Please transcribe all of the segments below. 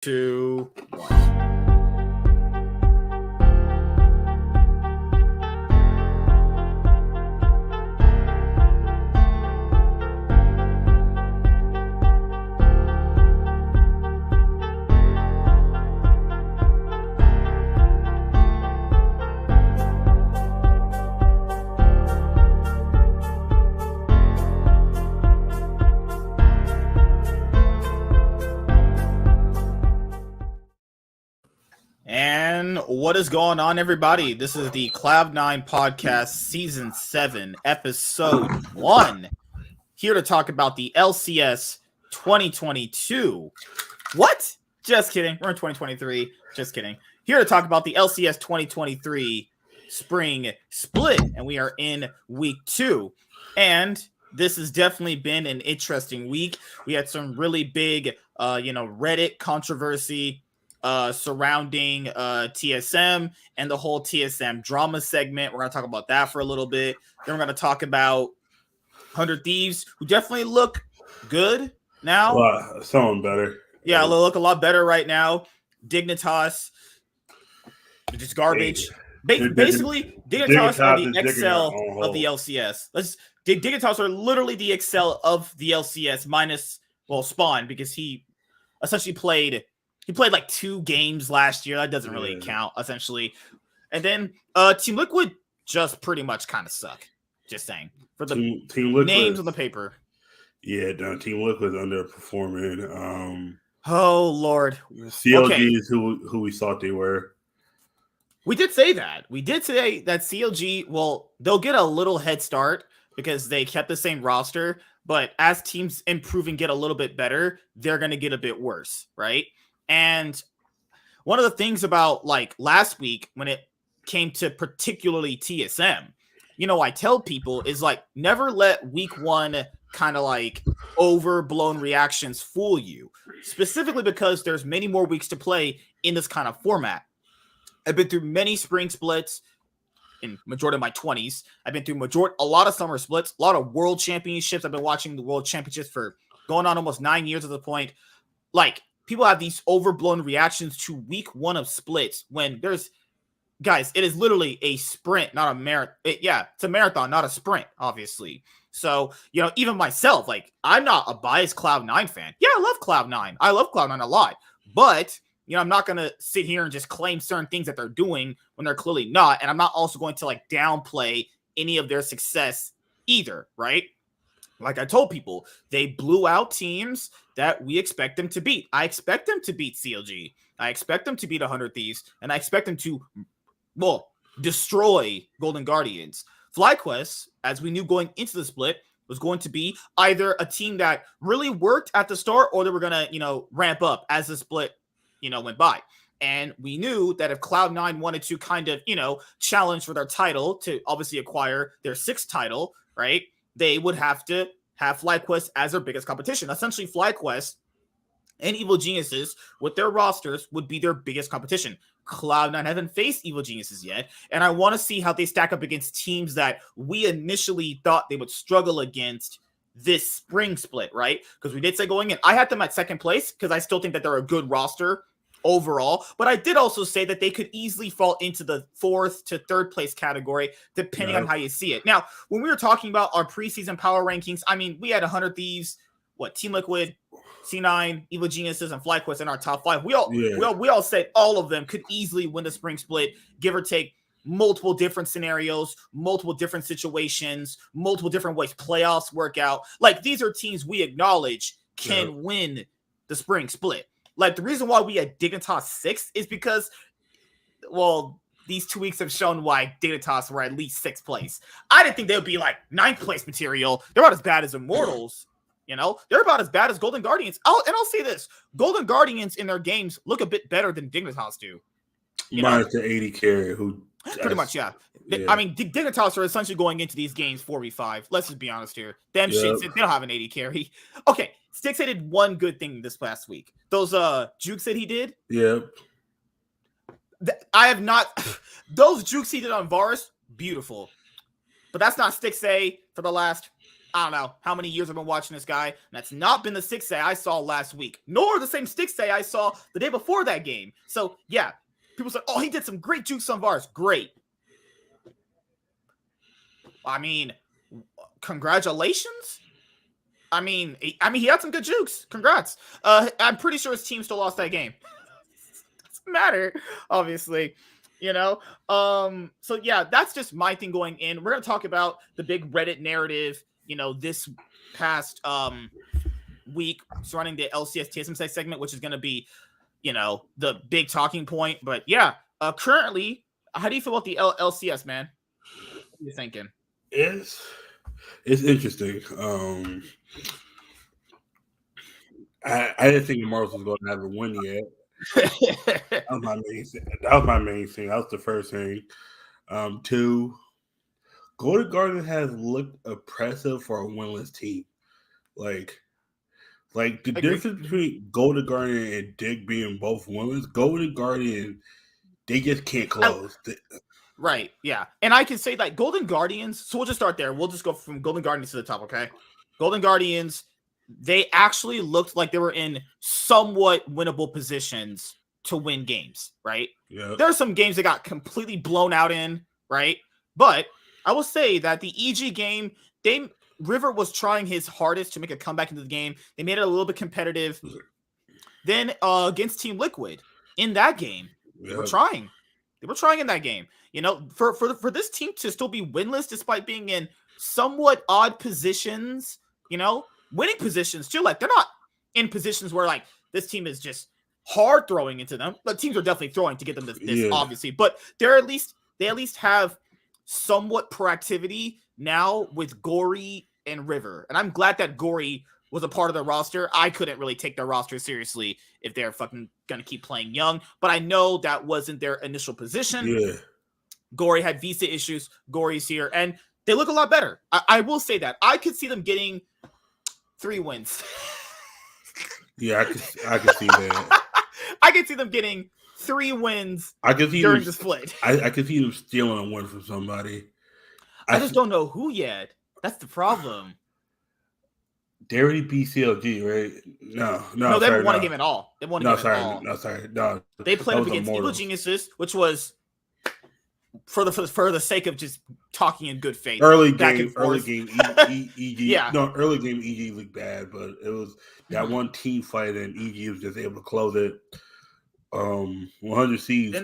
2, 1. And what is going on, everybody? This is the Cloud9 podcast, season 7, episode 1. Here to talk about the LCS 2022. What? Just kidding. We're in 2023. Just kidding. Here to talk about the LCS 2023 spring split. And we are in week 2. And this has definitely been an interesting week. We had some really big, Reddit controversy surrounding TSM and the whole TSM drama segment. We're going to talk about that for a little bit. Then we're going to talk about 100 Thieves, who definitely look good now. Someone better. Yeah, they look a lot better right now. Dignitas, just garbage. Basically, Dignitas are the Excel of the LCS. Dignitas are literally the Excel of the LCS minus, Spawn, because he essentially played like 2 games last year. That doesn't really count, essentially. And then Team Liquid just pretty much kind of suck. Just saying. For the Team Liquid, names on the paper. Yeah, Team Liquid's underperforming. Oh, Lord. CLG is who we thought they were. We did say that. We did say that CLG, they'll get a little head start because they kept the same roster. But as teams improve and get a little bit better, they're going to get a bit worse, right? And one of the things about last week when it came to particularly TSM, I tell people is never let week 1 kind of overblown reactions fool you, specifically because there's many more weeks to play in this kind of format. I've been through many spring splits in majority of my 20s. I've been through a lot of summer splits, a lot of world championships. I've been watching the world championships for going on almost 9 years at the point. People have these overblown reactions to week 1 of splits when guys, it is literally a sprint, not a marathon. It's a marathon, not a sprint, obviously. So, even myself, I'm not a biased Cloud9 fan. Yeah, I love Cloud9. I love Cloud9 a lot. But, I'm not going to sit here and just claim certain things that they're doing when they're clearly not. And I'm not also going to downplay any of their success either, right? Like I told people, they blew out teams that we expect them to beat. I expect them to beat CLG. I expect them to beat 100 Thieves. And I expect them to, destroy Golden Guardians. FlyQuest, as we knew going into the split, was going to be either a team that really worked at the start or they were going to, ramp up as the split, went by. And we knew that if Cloud9 wanted to kind of, challenge for their title to obviously acquire their 6th title, right? They would have to have FlyQuest as their biggest competition. Essentially, FlyQuest and Evil Geniuses with their rosters would be their biggest competition. Cloud9 haven't faced Evil Geniuses yet, and I want to see how they stack up against teams that we initially thought they would struggle against this spring split, right? Because we did say going in, I had them at 2nd place because I still think that they're a good roster overall, but I did also say that they could easily fall into the 4th to 3rd place category depending on how you see it. Now, when we were talking about our preseason power rankings, we had 100 Thieves, Team Liquid, C9, Evil Geniuses, and FlyQuest in our top 5. We all said all of them could easily win the spring split, give or take multiple different scenarios, multiple different situations, multiple different ways playoffs work out. These are teams we acknowledge can win the spring split. The reason why we had Dignitas 6th is because, these 2 weeks have shown why Dignitas were at least 6th place. I didn't think they would be 9th place material. They're not as bad as Immortals. They're about as bad as Golden Guardians. I'll say this. Golden Guardians in their games look a bit better than Dignitas do. Minus the 80 carry who pretty much, yeah. Dignitas are essentially going into these games 4v5. Let's just be honest here. Them shits, they don't have an 80 carry. Okay, Stixxay did one good thing this past week. Those jukes that he did. Yep. I have not. Those jukes he did on Varus, beautiful. But that's not Stixxay for the last I don't know how many years I've been watching this guy, and that's not been the 6A I saw last week, nor the same 6A I saw the day before that game. So, yeah, people say, oh, he did some great jukes on Vars. Great. I mean, congratulations. I mean, he had some good jukes. Congrats. I'm pretty sure his team still lost that game. Doesn't matter, obviously. So yeah, that's just my thing going in. We're gonna talk about the big Reddit narrative, this past week surrounding the LCS TSM segment, which is gonna be, the big talking point. But yeah, currently, how do you feel about the LCS, man? What are you thinking? It's interesting. I didn't think Mars was going to have a win yet. That was my main thing. That was the first thing. Two, Golden Guardian has looked oppressive for a winless team. Like the difference between Golden Guardian and Dig being both winless, Golden Guardian, they just can't close. Right, yeah. And I can say that Golden Guardians, so we'll just start there. We'll just go from Golden Guardians to the top, okay? Golden Guardians, they actually looked like they were in somewhat winnable positions to win games, right? Yeah. There are some games that got completely blown out in, right? But I will say that the EG game, River was trying his hardest to make a comeback into the game. They made it a little bit competitive. Then against Team Liquid, in that game, they were trying. They were trying in that game. For this team to still be winless despite being in somewhat odd positions, winning positions too. Like, they're not in positions where like this team is just hard throwing into them. But teams are definitely throwing to get them this obviously. But they at least have somewhat proactivity now with Gory and River. And I'm glad that Gory was a part of the roster. I couldn't really take their roster seriously if they're fucking gonna keep playing young. But I know that wasn't their initial position. Yeah. Gory had visa issues. Gory's here, and they look a lot better. I will say that. I could see them getting 3 wins. Yeah, I could see that. I could see them getting 3 wins during the split. I could see them stealing a win from somebody. I just don't know who yet. That's the problem. They already beat CLG, right? No, they haven't won a game at all. They won a game at all. No. They played up against Evil Geniuses, which was for the sake of just talking in good faith. Early game, EG. Yeah. No, early game EG looked bad, but it was that one team fight and EG was just able to close it. 100 C's.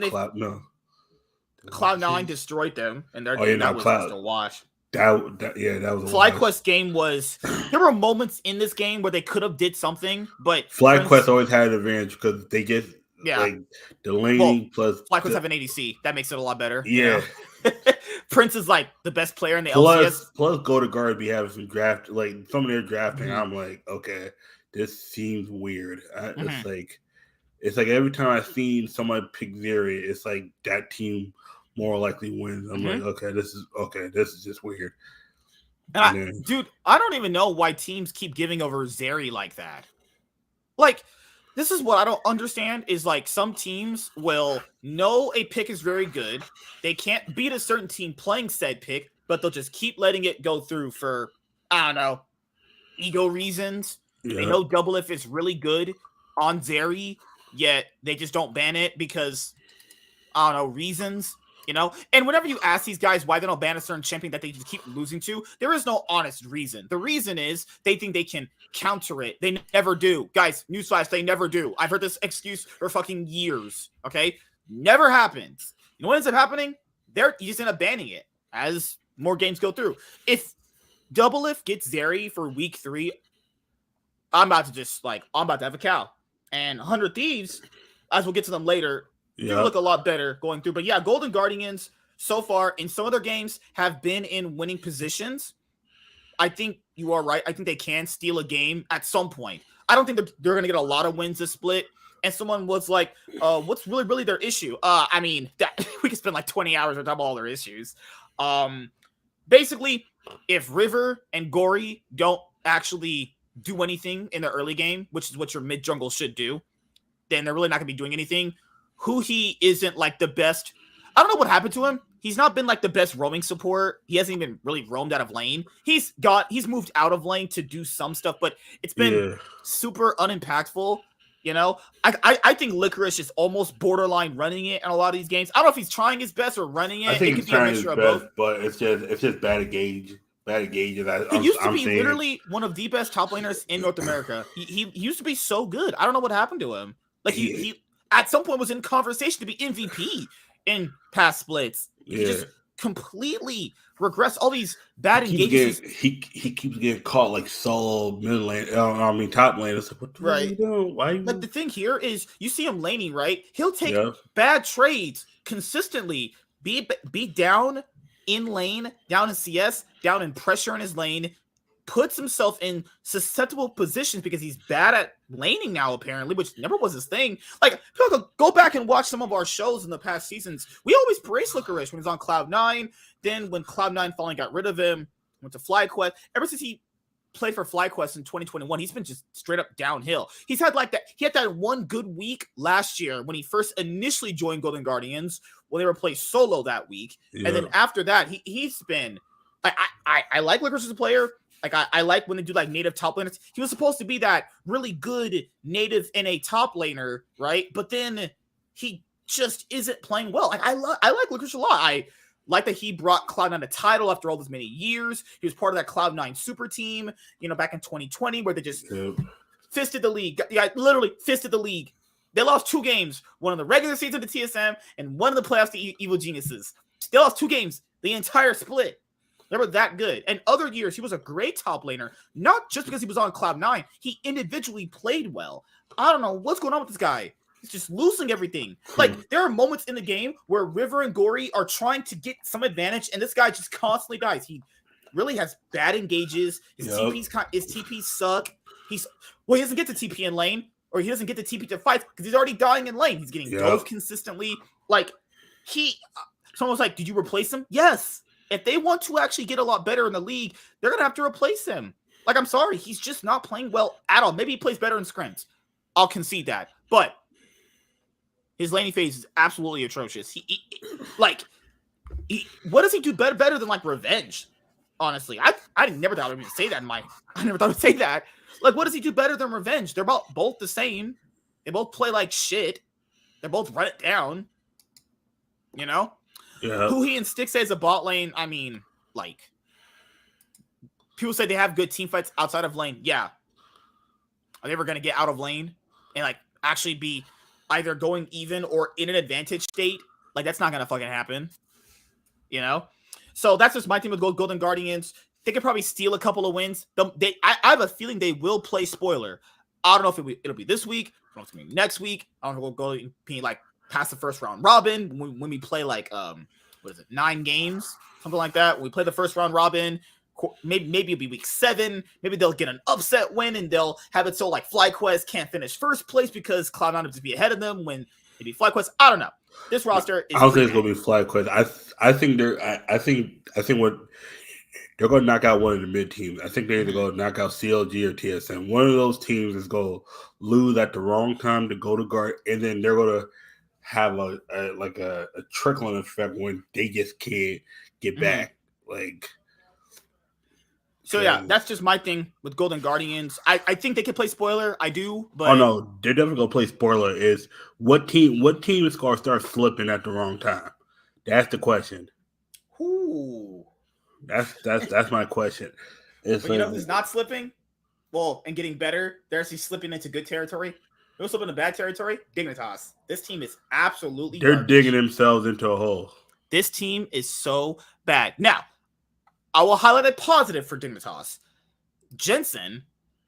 Cloud9 destroyed them, and their game that was just a wash. That was a FlyQuest game was. There were moments in this game where they could have did something, but FlyQuest always had an advantage because they just like the laning plus FlyQuest have an ADC that makes it a lot better. Yeah, Prince is like the best player in the LCS. Plus, Golden Guard be having some draft, like some of their drafting. I'm like, okay, this seems weird. It's like every time I've seen somebody pick Zeri, it's like that team more likely wins. I'm like, okay, this is just weird. Dude, I don't even know why teams keep giving over Zeri like that. Like, this is what I don't understand is like some teams will know a pick is very good. They can't beat a certain team playing said pick, but they'll just keep letting it go through for, I don't know, ego reasons. Yeah. They know Doublelift is really good on Zeri, yet they just don't ban it because, I don't know, reasons. And whenever you ask these guys why they don't ban a certain champion that they just keep losing to, there is no honest reason. The reason is they think they can counter it. They never do. Guys, newsflash, they never do. I've heard this excuse for fucking years, okay? Never happens. You know what ends up happening? You just end up banning it as more games go through. If Doublelift gets Zeri for week 3, I'm about to have a cow. And 100 Thieves, as we'll get to them later, they look a lot better going through. But yeah, Golden Guardians so far in some of their games have been in winning positions. I think you are right. I think they can steal a game at some point. I don't think they're going to get a lot of wins this split. And someone was like, what's really their issue? I mean, that we could spend like 20 hours on top of all their issues. Basically, if River and Gory don't actually do anything in the early game, which is what your mid jungle should do, then they're really not going to be doing anything. Who he isn't like the best. I don't know what happened to him. he's not been like the best roaming support. He hasn't even really roamed out of lane. He's moved out of lane to do some stuff, but it's been super unimpactful. You know, I think Licorice is almost borderline running it in a lot of these games. I don't know if he's trying his best or running it. I think he's trying his best, but it's just bad gauge. Bad gauges. He used to be literally one of the best top laners in North America. He used to be so good. I don't know what happened to him. Like he at some point was in conversation to be MVP in past splits. He just completely regressed. All these bad engagements. He keeps getting caught like solo mid lane. Top lane. It's like, what the fuck are you doing? Why? Like the thing here is, you see him laning, right? He'll take bad trades consistently. Be down in lane, down in CS, down in pressure in his lane, puts himself in susceptible positions because he's bad at laning now, apparently, which never was his thing. Like, go back and watch some of our shows in the past seasons. We always praised Licorice when he was on Cloud9. Then when Cloud9 finally got rid of him, went to FlyQuest. Ever since he played for FlyQuest in 2021, he's been just straight up downhill. He had that one good week last year when he first initially joined Golden Guardians, when they were playing solo that week. And then after that, he's been I like Licorice as a player. Like I like when they do like native top laners. He was supposed to be that really good native NA top laner, right? But then he just isn't playing well. Like I like Licorice a lot. I like that he brought Cloud9 a title after all this many years. He was part of that Cloud9 super team, back in 2020, where they just fisted the league. Yeah, literally fisted the league. They lost 2 games, one in the regular season to TSM and one in the playoffs to Evil Geniuses. They lost 2 games the entire split. They were that good. And other years, he was a great top laner, not just because he was on Cloud9. He individually played well. I don't know what's going on with this guy. He's just losing everything. Like, there are moments in the game where River and Gory are trying to get some advantage, and this guy just constantly dies. He really has bad engages. His TPs suck. He doesn't get to TP in lane, or he doesn't get to TP to fight because he's already dying in lane. He's getting dove consistently. Like, someone was like, did you replace him? Yes. If they want to actually get a lot better in the league, they're going to have to replace him. Like, I'm sorry. He's just not playing well at all. Maybe he plays better in scrims. I'll concede that. But his laning phase is absolutely atrocious. What does he do better than, like, Revenge? Honestly, I never thought I would say that I never thought I would say that. Like, what does he do better than Revenge? They're both the same. They both play like shit. They both run it down. Yeah. Who he and Stick say is a bot lane, I mean, like, people say they have good team fights outside of lane. Yeah. Are they ever going to get out of lane and, like, actually be either going even or in an advantage state? Like, that's not going to fucking happen. So that's just my team with Golden Guardians. They could probably steal a couple of wins. I have a feeling they will play spoiler. I don't know if it'll be this week. I don't know if it's going to be next week. I don't know if we'll go be, like, past the first round robin when we play, like, 9 games, something like that. When we play the first round robin, maybe it'll be week 7. Maybe they'll get an upset win and they'll have it so like FlyQuest can't finish first place because Cloud9 is be ahead of them when they beat FlyQuest. I don't know. This roster is. I don't think it's gonna be FlyQuest. I think what they're gonna knock out one of the mid teams. I think they're either gonna knock out CLG or TSM. One of those teams is gonna lose at the wrong time to go to guard, and then they're gonna have a trickling effect when they just can't get back. So yeah, that's just my thing with Golden Guardians. I think they could play spoiler. I do, but no, they're definitely gonna play spoiler. Is what team is gonna start slipping at the wrong time? That's the question. Ooh. That's my question. But who's not slipping? Well, and getting better, they're actually slipping into good territory. They're slipping into bad territory. Dignitas. This team is absolutely garbage. Digging themselves into a hole. This team is so bad. Now, I will highlight a positive for Dignitas. Jensen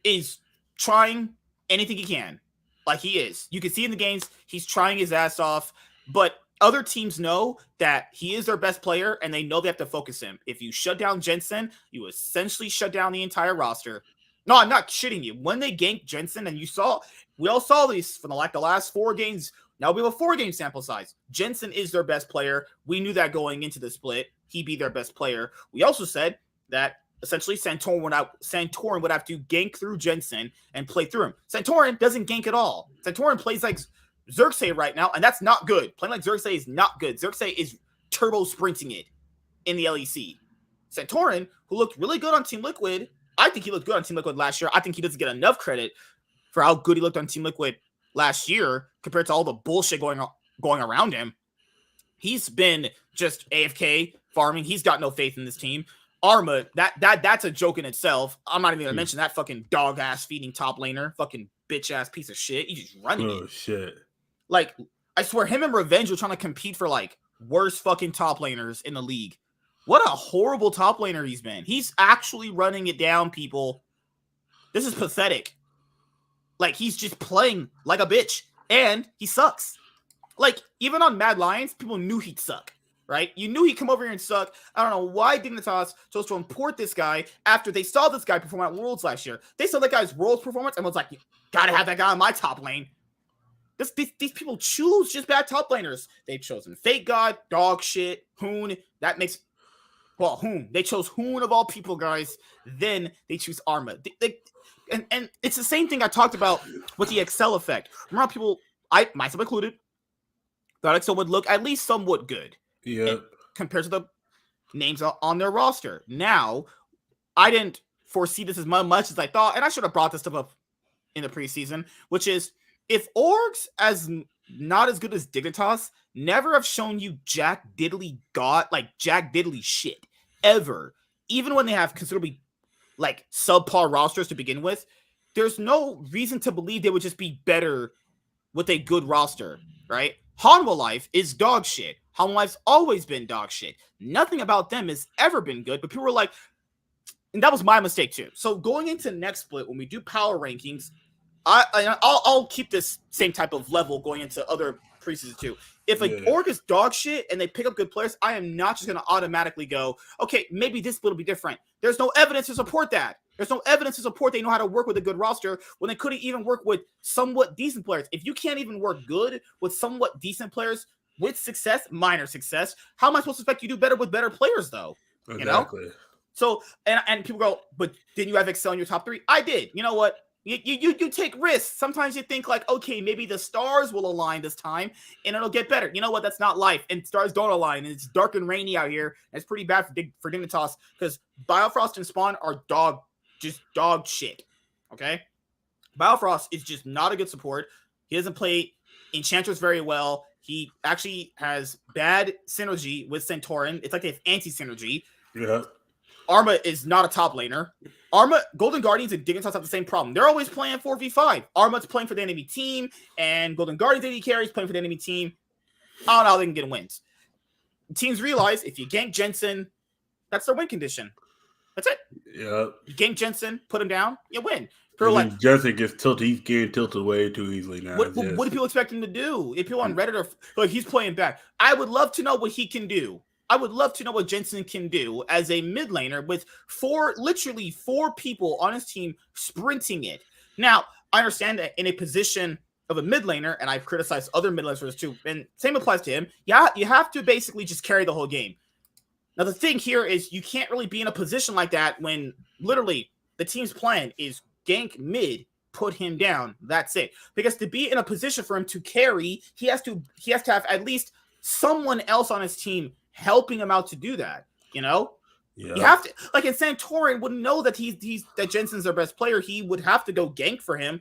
is trying anything he can. Like, he is. You can see in the games, he's trying his ass off. But other teams know that he is their best player, and they know they have to focus him. If you shut down Jensen, you essentially shut down the entire roster. No, I'm not shitting you. When they ganked Jensen, and we all saw these for the last 4 games. Now we have a 4-game sample size. Jensen is their best player. We knew that going into the split. He'd be their best player. We also said that essentially Santorin would have to gank through Jensen and play through him. Santorin doesn't gank at all. Santorin plays like Xerxes right now, and that's not good. Playing like Xerxes is not good. Xerxes is turbo sprinting it in the LEC. Santorin, who looked really good on Team Liquid, I think he looked good on Team Liquid last year. I think he doesn't get enough credit for how good he looked on Team Liquid last year compared to all the bullshit going around him. He's been just AFK farming. He's got no faith in this team. Arma, that's a joke in itself. I'm not even gonna mention that fucking dog ass feeding top laner, fucking bitch ass piece of shit. He's just running it. Oh shit! Like, I swear, him and Revenge were trying to compete for like worst fucking top laners in the league. What a horrible top laner he's been. He's actually running it down, people. This is pathetic. Like, he's just playing like a bitch, and he sucks. Like, even on Mad Lions, people knew he'd suck, right? You knew he'd come over here and suck. I don't know why Dignitas chose to import this guy after they saw this guy perform at Worlds last year. They saw that guy's Worlds performance and was like, gotta have that guy on my top lane. These people choose just bad top laners. They've chosen Fake God, dog shit, Hoon. That makes... Well, Hoon. They chose Hoon of all people, guys. Then they choose Arma. And it's the same thing I talked about with the Excel effect. Remember how people, myself included, thought Excel would look at least somewhat good. Yeah. Compared to the names on their roster. Now, I didn't foresee this as much as I thought, and I should have brought this stuff up in the preseason, which is, if orgs as not as good as Dignitas never have shown you jack diddly shit ever, even when they have considerably like subpar rosters to begin with, there's no reason to believe they would just be better with a good roster, right? Hanwha Life is dog shit. Hanwha Life's always been dog shit. Nothing about them has ever been good, but people were like, and that was my mistake too. So going into next split, when we do power rankings, I'll keep this same type of level going into other preseason too. If an org is dog shit and they pick up good players, I am not just going to automatically go, okay, maybe this split will be different. There's no evidence to support that. There's no evidence to support they know how to work with a good roster when they couldn't even work with somewhat decent players. If you can't even work good with somewhat decent players with success, minor success, how am I supposed to expect you to do better with better players though? Exactly. You know? So, and people go, but didn't you have Excel in your top 3? I did. You know what? You take risks. Sometimes you think like, okay, maybe the stars will align this time and it'll get better. You know what? That's not life. And stars don't align. And it's dark and rainy out here. And it's pretty bad for Dignitas because Biofrost and Spawn are dog shit. Okay? Biofrost is just not a good support. He doesn't play Enchantress very well. He actually has bad synergy with Santorin. It's like they have anti-synergy. Yeah. Arma is not a top laner. Arma, Golden Guardians and Dignitas have the same problem. They're always playing 4v5. Arma's playing for the enemy team, and Golden Guardians AD carries playing for the enemy team. I don't know how they can get wins. Teams realize if you gank Jensen, that's their win condition. That's it. Yeah. You gank Jensen, put him down, you win. Like, Jensen gets tilted. He's getting tilted way too easily now. What do people expect him to do? If people on Reddit are like, he's playing back, I would love to know what he can do. I would love to know what Jensen can do as a mid laner with literally four people on his team sprinting it. Now, I understand that in a position of a mid laner, and I've criticized other mid laners for this too, and same applies to him. Yeah, you have to basically just carry the whole game. Now, the thing here is you can't really be in a position like that when literally the team's plan is gank mid, put him down. That's it. Because to be in a position for him to carry, he has to have at least someone else on his team helping him out to do that, you know? Yeah. You have to, like, in Santorin wouldn't know that that Jensen's their best player. He would have to go gank for him.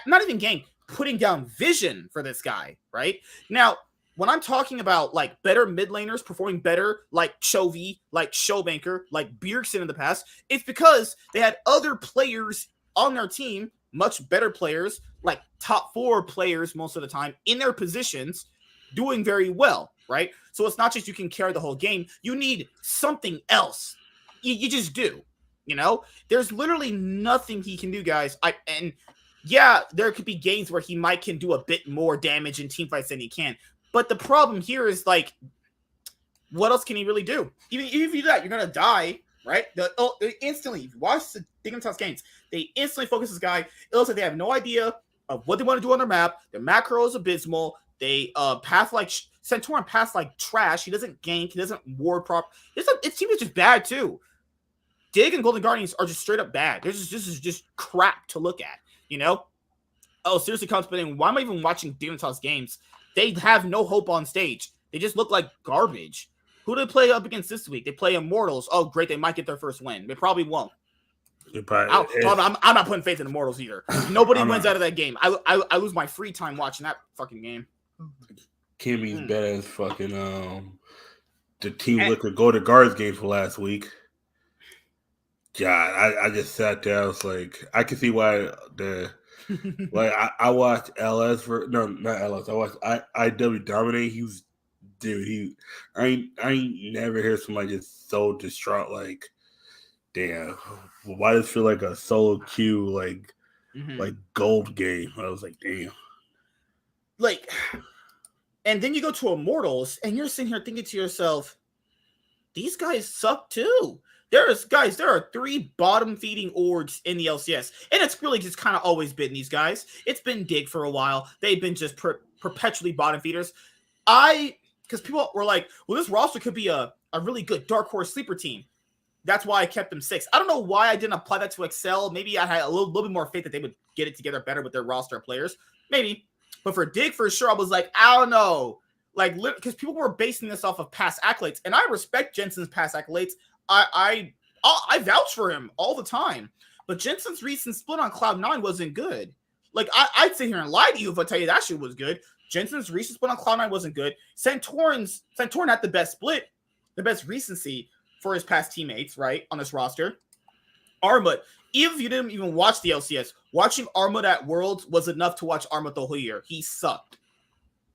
Not even gank, putting down vision for this guy, right? Now, when I'm talking about, like, better mid laners performing better, like Chovy, like Showbanker, like Bjergsen in the past, it's because they had other players on their team, much better players, like top 4 players most of the time, in their positions, doing very well, right? So it's not just you can carry the whole game. You need something else. You just do, you know? There's literally nothing he can do, guys. And yeah, there could be games where he can do a bit more damage in team fights than he can. But the problem here is, like, what else can he really do? Even if you do that, you're going to die, right? Instantly, if you watch the Dignitas games, they instantly focus this guy. It looks like they have no idea of what they want to do on their map. Their macro is abysmal. They path like Santorin paths like trash. He doesn't gank. His team is just bad too. Dig and Golden Guardians are just straight up bad. This is just crap to look at, you know? Oh, seriously, contemplating, why am I even watching Dignitas games? They have no hope on stage. They just look like garbage. Who do they play up against this week? They play Immortals. Oh, great. They might get their first win. They probably won't. I'm not putting faith in Immortals either. Nobody wins out of that game. I lose my free time watching that fucking game. Kimmy's better as fucking the Team Liquid Go to Guards game for last week. God, I just sat there. I was like, I can see why I watched not LS. I watched IW dominate. I ain't never heard somebody just so distraught. Like, damn, why does it feel like a solo queue like gold game? I was like, damn. Like, and then you go to Immortals, and you're sitting here thinking to yourself, these guys suck too. There are 3 bottom-feeding orgs in the LCS, and it's really just kind of always been these guys. It's been Dig for a while. They've been just perpetually bottom feeders. Because people were like, well, this roster could be a really good dark horse sleeper team. That's why I kept them 6. I don't know why I didn't apply that to Excel. Maybe I had a little bit more faith that they would get it together better with their roster of players. Maybe. But for Dig, for sure, I was like, I don't know. Like, because people were basing this off of past accolades, and I respect Jensen's past accolades. I vouch for him all the time. But Jensen's recent split on Cloud9 wasn't good. Like, I'd sit here and lie to you if I tell you that shit was good. Jensen's recent split on Cloud9 wasn't good. Santorin had the best split, the best recency for his past teammates, right, on this roster. Armut, even if you didn't even watch the LCS, watching Armut at Worlds was enough to watch Armut the whole year. He sucked.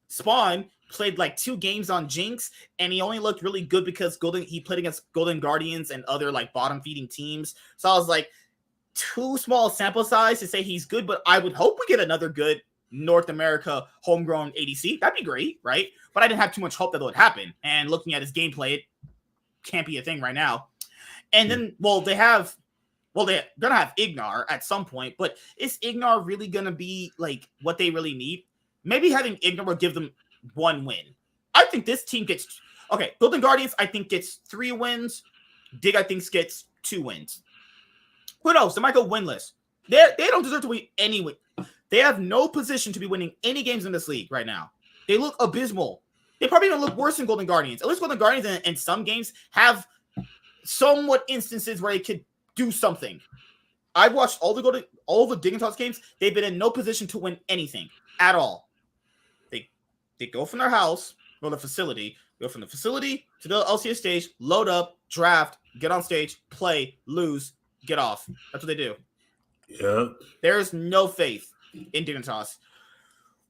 Spawn played like 2 games on Jinx, and he only looked really good because he played against Golden Guardians and other like bottom-feeding teams. So I was like, too small sample size to say he's good, but I would hope we get another good North America homegrown ADC. That'd be great, right? But I didn't have too much hope that would happen. And looking at his gameplay, it can't be a thing right now. And then, they're gonna have Ignar at some point, but is Ignar really gonna be like what they really need? Maybe having Ignar will give them 1 win. I think this team gets Golden Guardians, I think gets 3 wins. Dig, I think, gets 2 wins. Who knows? They might go winless. They don't deserve to win anyway. They have no position to be winning any games in this league right now. They look abysmal. They probably even look worse than Golden Guardians. At least Golden Guardians in some games have somewhat instances where they could do something. I've watched all the Dignitas games. They've been in no position to win anything at all. They go from their house, go from the facility to the LCS stage, load up, draft, get on stage, play, lose, get off. That's what they do. Yeah. There's no faith in Dignitas.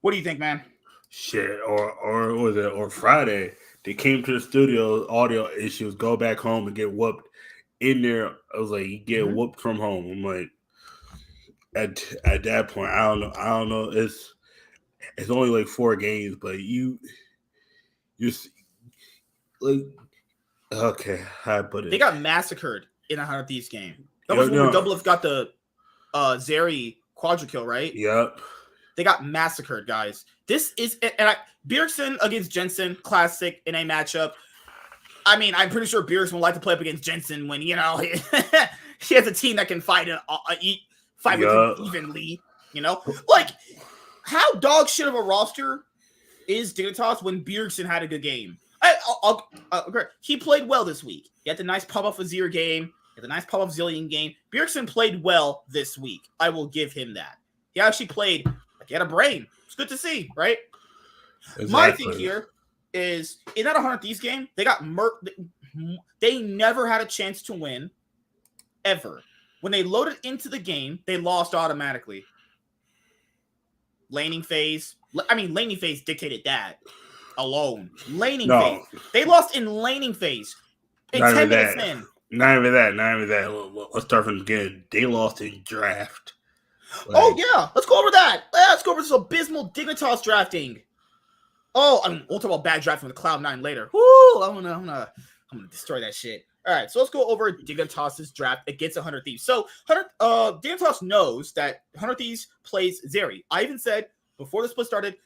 What do you think, man? Shit, or Friday, they came to the studio, audio issues, go back home and get whooped in there. I was like, you get whooped from home. I'm like, at that point, I don't know. It's only like 4 games, but you like, okay, how I put it. They got massacred in a 100 Thieves game. That was when Doublelift got the Zeri quadra kill, right? Yep. They got massacred, guys. This is Bjergsen against Jensen, classic in a matchup. I mean, I'm pretty sure Bjergsen would like to play up against Jensen when, he has a team that can fight with him evenly, Like, how dog shit of a roster is Dignitas when Bjergsen had a good game? He played well this week. He had the nice pop-off Azir game. He had the nice pop-off Zillion game. Bjergsen played well this week. I will give him that. He actually played like he had a brain. It's good to see, right? Exactly. My thing here is, in that 100 Thieves game, they got they never had a chance to win, ever. When they loaded into the game, they lost automatically. Laning phase dictated that alone. Phase. They lost in laning phase. In 10 minutes in. Not even that. Let's start from the beginning. They lost in draft. Oh, yeah. Let's go over that. Let's go over this abysmal Dignitas drafting. Oh, we'll talk about bad drafting with Cloud9 later. Woo! I'm gonna destroy that shit. All right, so let's go over Dignitas' draft against 100 Thieves. So, Dignitas knows that 100 Thieves plays Zeri. I even said before the split started,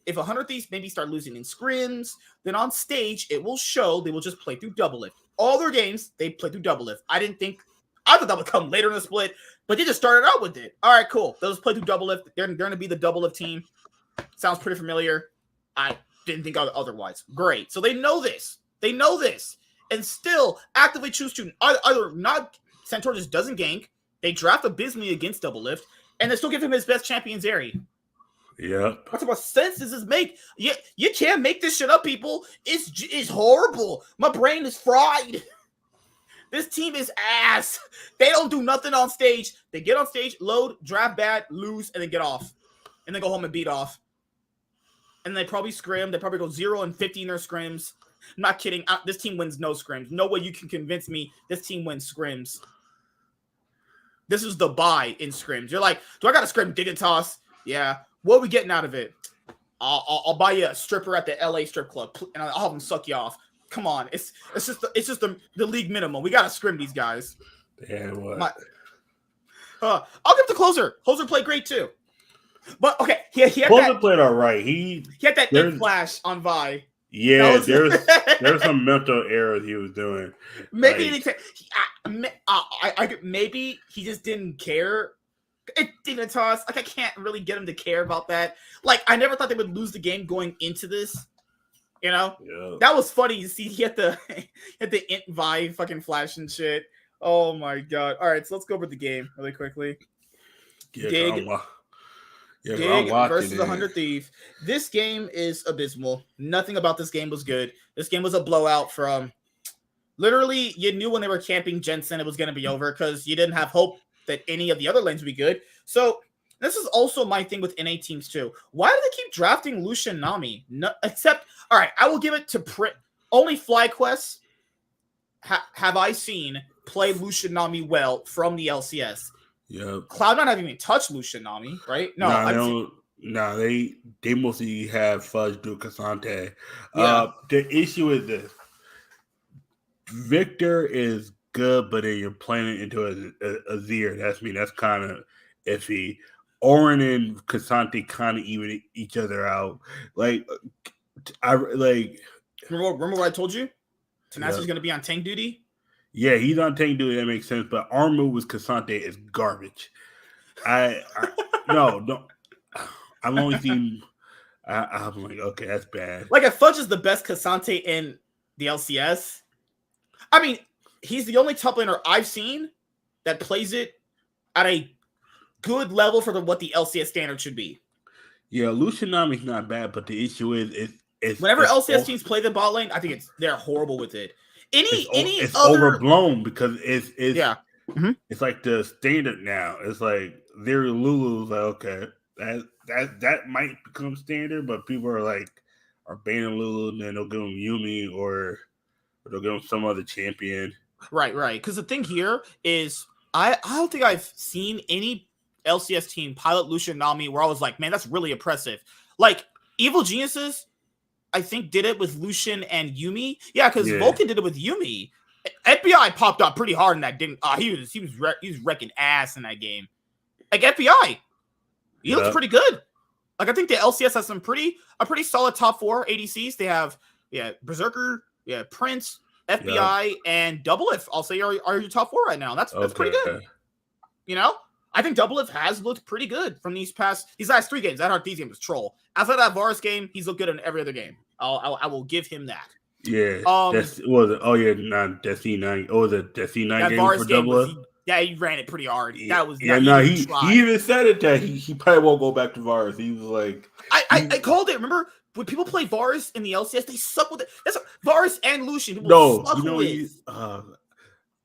if 100 Thieves maybe start losing in scrims, then on stage it will show they will just play through Doublelift. All their games, they play through Doublelift. I thought that would come later in the split, but they just started out with it. All right, cool. They'll just play through Doublelift. They're going to be the Doublelift team. Sounds pretty familiar. I didn't think otherwise. Great. So they know this. They know this, and still actively choose to either not. Centaur just doesn't gank. They draft abysmally against Double Lift, and they still give him his best champion Zeri. Yep. What type of sense does this make? You can't make this shit up, people. It's horrible. My brain is fried. This team is ass. They don't do nothing on stage. They get on stage, load, draft bad, lose, and then get off. And then go home and beat off. And they probably scrim. They probably go 0-50 in their scrims. I'm not kidding. This team wins no scrims. No way you can convince me this team wins scrims. This is the buy in scrims. You're like, do I got to scrim Dignitas? Yeah. What are we getting out of it? I'll buy you a stripper at the LA strip club, and I'll have them suck you off. Come on, it's just the league minimum. We gotta scrim these guys. Yeah, what? I'll give the closer. Closer played great too. But okay, he had Closer played all right. He had that ink flash on Vi. Yeah, there's some mental errors he was doing. Maybe maybe he just didn't care. It didn't toss. Like I can't really get him to care about that. Like I never thought they would lose the game going into this. You know, That was funny. You see, he had the int vibe fucking flash and shit. Oh my god! All right, so let's go over the game really quickly. Dig versus the 100 Thief. This game is abysmal. Nothing about this game was good. This game was a blowout from. Literally, you knew when they were camping Jensen it was going to be over because you didn't have hope that any of the other lanes would be good. So. This is also my thing with NA teams too. Why do they keep drafting Lucian Nami? No, except, all right, I will give it to only FlyQuest have I seen play Lucian Nami well from the LCS. Yeah. Cloud9 haven't even touched Lucian Nami, right? No, they mostly have Fudge do Cassante. Yeah. The issue is this. Victor is good, but then you're playing it into a Azir. That's kind of iffy. Orin and Cassante kind of even each other out. Like, remember what I told you? Tenacious going to be on tank duty. Yeah, he's on tank duty. That makes sense. But our move with Cassante is garbage. No. I've only seen. I'm like, okay, that's bad. Like, if Fudge is the best Cassante in the LCS, I mean, he's the only top laner I've seen that plays it at a good level for what the LCS standard should be. Yeah, Lucian Nami's not bad, but the issue is whenever LCS teams play the bot lane, I think they're horrible with it. It's overblown because it's it's like the standard now. It's like they're Lulu's like, okay, that might become standard, but people are banning Lulu and then they'll give them Yumi or they'll give them some other champion. Right. Because the thing here is I don't think I've seen any LCS team pilot Lucian Nami where I was like, man, that's really impressive. Like Evil Geniuses, I think did it with Lucian and Yumi. Yeah, because Vulcan did it with Yumi. FBI popped up pretty hard in that. He was wrecking ass in that game. Like FBI, he looks pretty good. Like I think the LCS has a pretty solid top 4 ADCs. They have Berserker, Prince, FBI, and Double If. I'll say are your top 4 right now. That's pretty good. You know. I think Double If has looked pretty good from these last 3 games. That Heart Thieves game was troll. Outside that Varus game, he's looked good in every other game. I will give him that. Yeah. Destiny 9. Oh, the Destiny 9 game Varus for Double If? He ran it pretty hard. That was he even said it that he probably won't go back to Varus. He was like, I called it. Remember when people play Varus in the LCS, they suck with it. That's Varus and Lucian.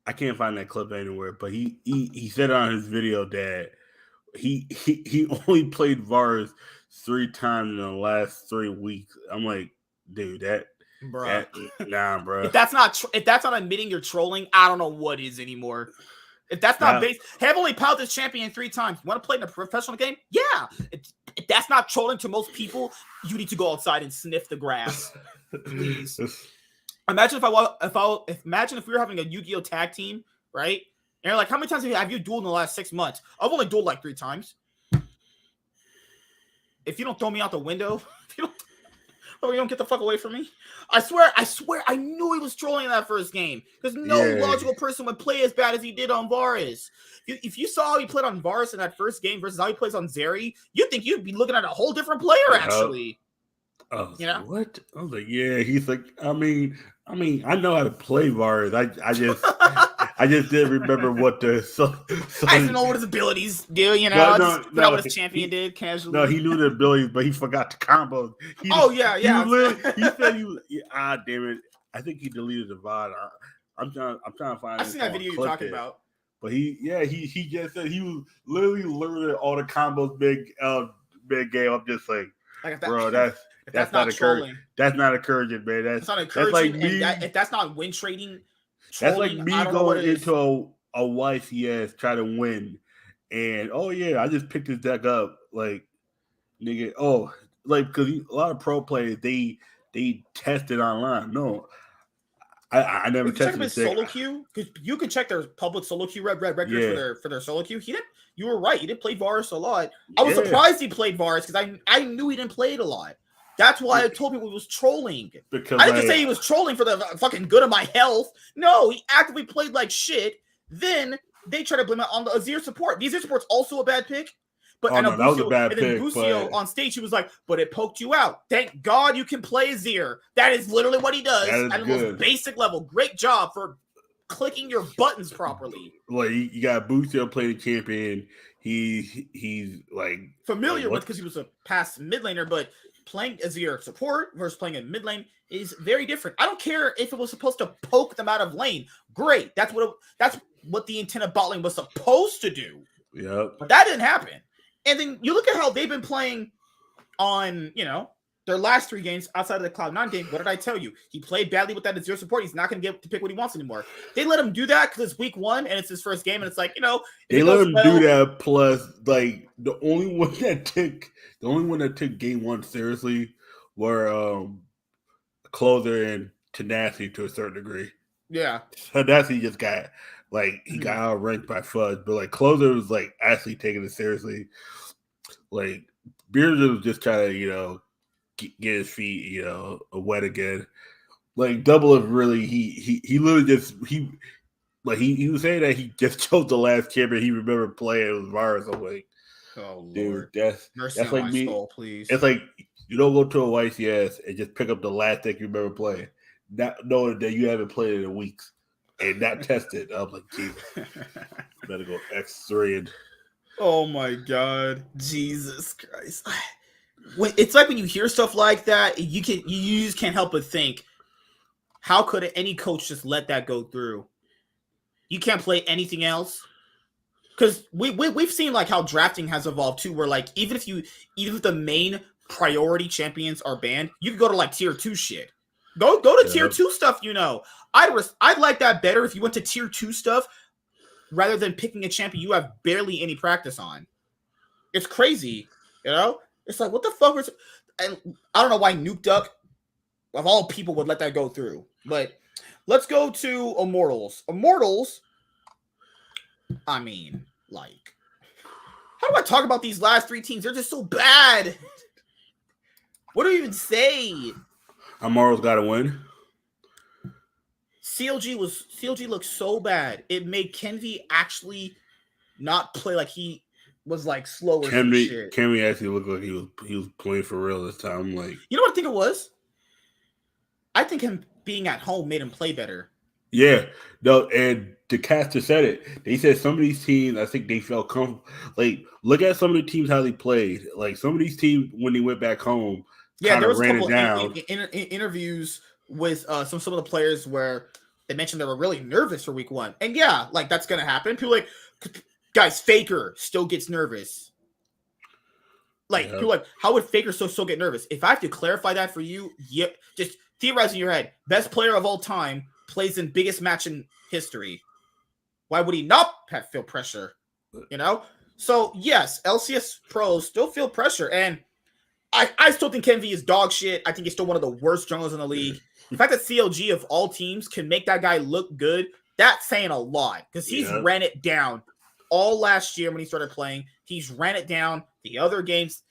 I can't find that clip anywhere, but he said on his video that he only played Varus 3 times in the last 3 weeks. I'm like, dude, bro. If that's not admitting you're trolling, I don't know what is anymore. If that's not heavily piloted this champion 3 times, want to play in a professional game? Yeah. If that's not trolling to most people, you need to go outside and sniff the grass, please. Imagine if we were having a Yu-Gi-Oh tag team, right? And you're like, how many times have you dueled in the last 6 months? I've only dueled like 3 times. If you don't throw me out the window, if you don't get the fuck away from me. I swear, I knew he was trolling in that first game because no logical person would play as bad as he did on Varus. If you saw how he played on Varus in that first game versus how he plays on Zeri, you'd think you'd be looking at a whole different player, actually. I was You like, know? what? I was like, yeah. He's like, I mean, I know how to play Varus. I just didn't remember what the I just know what his abilities do, you know. no, I no, just put out no. what his champion did No, casually. he knew the abilities, but he forgot the combos. Oh yeah, He was yeah. literally. He said he was. Damn it! I think he deleted the VOD. I'm trying to find I've this seen that on video you're clip talking it. about. But he just said he was literally learning all the combos big game. I'm just like, Like if that bro, if that's that's not not encouraging. trolling, That's not encouraging, man. that's not That's like encouraging, and me. that if that's not win trading That's like trolling, I me don't know what going is. into a YCS trying to win, and oh yeah, I just picked this deck up, like nigga. Oh, like because a lot of pro players they test it online. No, I never Wait, you check tested up this his deck. solo queue because you can check their public solo queue records Yeah, for their solo queue. He didn't. You were right. He didn't play Varus a lot. I was yeah, surprised he played Varus because I knew he didn't play it a lot. That's why I told people he was trolling. because I didn't just like say he was trolling for the fucking good of my health. No, he actively played like shit. Then they try to blame it on the Azir support. The Azir support's also a bad pick. But oh and no, that was a Busio, bad and then pick, Busio but on stage, he was like, "But it poked you out. Thank God you can play Azir. That is literally what he that does is at the most good. basic level. Great job for clicking your buttons properly. Like you got Booster play the champion. He's Familiar with what? because he was a past mid laner, but playing Azir support versus playing in mid lane is very different. I don't care if it was supposed to poke them out of lane. Great, that's what the intent of bot lane was supposed to do. Yep. But that didn't happen. And then you look at how they've been playing on, their last 3 games outside of the Cloud9 game. What did I tell you? He played badly with that Azir support. He's not going to get to pick what he wants anymore. They let him do that because it's week 1 and it's his first game. And it's like, They let him do that. Plus, like the only one that took game 1 seriously were Closer and Tenacity to a certain degree. Yeah. Tenacity just got he got outranked by Fudge, but like Closer was like actually taking it seriously. Like Beard was just trying to get his feet wet again. Like Double is really he literally just he was saying that he just chose the last champion he remembered playing with Varus. I'm like, oh dude, Lord, mercy that's on like my me. soul, please. It's like you don't go to a YCS and just pick up the last deck you remember playing, not knowing that you haven't played it in weeks and not tested. I'm like, Jesus, better go X3 and. Oh my God, Jesus Christ! It's like when you hear stuff like that, you just can't help but think, how could any coach just let that go through? You can't play anything else. Because we've seen like how drafting has evolved too, where like even if the main priority champions are banned, you can go to like tier 2 shit. Go to tier 2 stuff. I'd like that better if you went to tier 2 stuff rather than picking a champion you have barely any practice on. It's crazy, It's like what the fuck was? And I don't know why Nuke Duck, of all people, would let that go through. But let's go to Immortals. Immortals. I mean, like, how do I talk about these last 3 teams? They're just so bad. What do you even say? Immortals got to win. CLG looked so bad. It made Kenvi actually not play like he was like slow or some shit. Kenvi actually looked like he was playing for real this time. Like, you know what I think it was? I think him being at home made him play better. Yeah, no, and the caster said it. They said some of these teams, I think they felt comfortable. Like, look at some of the teams how they played. Like some of these teams when they went back home, yeah, there was ran a couple interviews with some of the players where they mentioned they were really nervous for week 1, and yeah, like that's gonna happen. People like, guys, Faker still gets nervous. Like, people like, how would Faker still get nervous? If I have to clarify that for you, just theorize in your head. Best player of all time plays in biggest match in history. Why would he not feel pressure? So yes, LCS pros still feel pressure, and I still think Kenvi is dog shit. I think he's still one of the worst junglers in the league. The fact that CLG of all teams can make that guy look good, that's saying a lot because he's ran it down all last year when he started playing. He's ran it down the other games.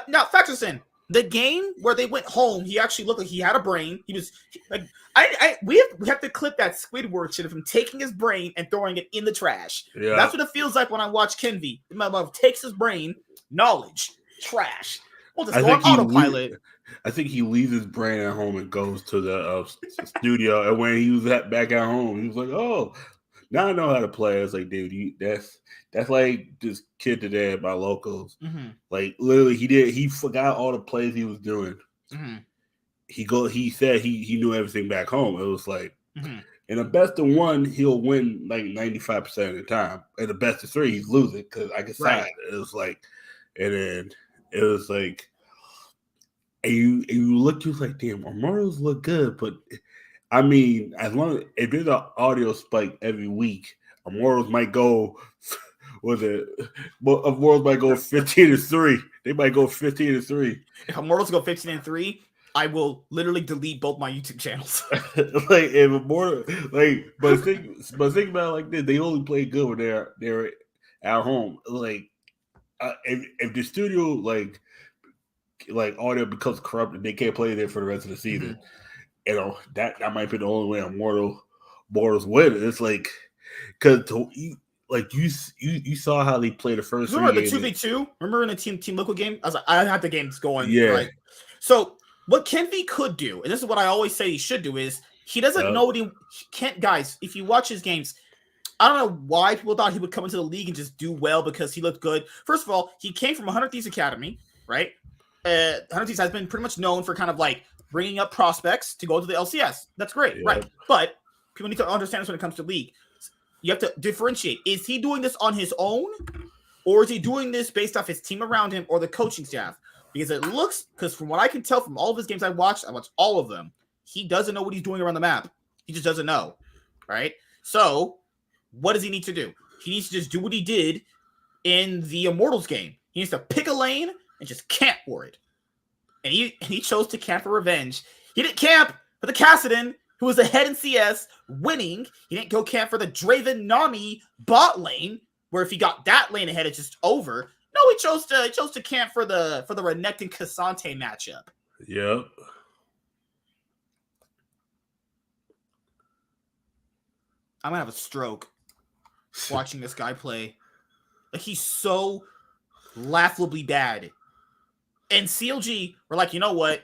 Now, factor this in. The game where they went home, he actually looked like he had a brain. He was like, we have to clip that Squidward shit of him taking his brain and throwing it in the trash. Yeah. That's what it feels like when I watch Kenvi. My mother takes his brain, knowledge, trash. We'll just go on autopilot. I think he leaves his brain at home and goes to the studio. And when he was back at home, he was like, "Oh, now I know how to play." I was like, "Dude, that's like this kid today at my locals. Mm-hmm. Like literally, he forgot all the plays he was doing. Mm-hmm. He said he knew everything back home. It was like." Mm-hmm. In a best of one, he'll win like 95% of the time. In a best of three, he's losing because I can side. It was like, and then it was like, and you look, you was like, damn, Immortals look good, but I mean, as long if there's an audio spike every week, Immortals might go. Was it? Immortals might go 15-3. They might go 15-3. If Immortals go 15-3. I will literally delete both my YouTube channels. Like if Immortal, like, but think about it like this: they only play good when they're at home. Like, if the studio like audio becomes corrupted, they can't play there for the rest of the season. Mm-hmm. You know that might be the only way Immortals win. It's like because you saw how they played the first. Remember the 2v2? Remember in the Team Liquid game? I was like, I had the games going. Yeah. Right. So. What Kenvi could do, and this is what I always say he should do, is he doesn't know what he can't. Guys, if you watch his games, I don't know why people thought he would come into the league and just do well because he looked good. First of all, he came from 100 Thieves Academy, right? 100 Thieves has been pretty much known for kind of like bringing up prospects to go to the LCS. That's great, right? But people need to understand this when it comes to league. You have to differentiate. Is he doing this on his own, or is he doing this based off his team around him or the coaching staff? Because from what I can tell from all of his games I watched all of them, he doesn't know what he's doing around the map. He just doesn't know, right? So what does he need to do? He needs to just do what he did in the Immortals game. He needs to pick a lane and just camp for it. And he chose to camp for revenge. He didn't camp for the Kassadin, who was ahead in CS, winning. He didn't go camp for the Draven Nami bot lane, where if he got that lane ahead, it's just over. No, he chose to camp for the Renekton Cassante matchup. Yep. I'm gonna have a stroke watching this guy play. Like he's so laughably bad. And CLG were like, you know what?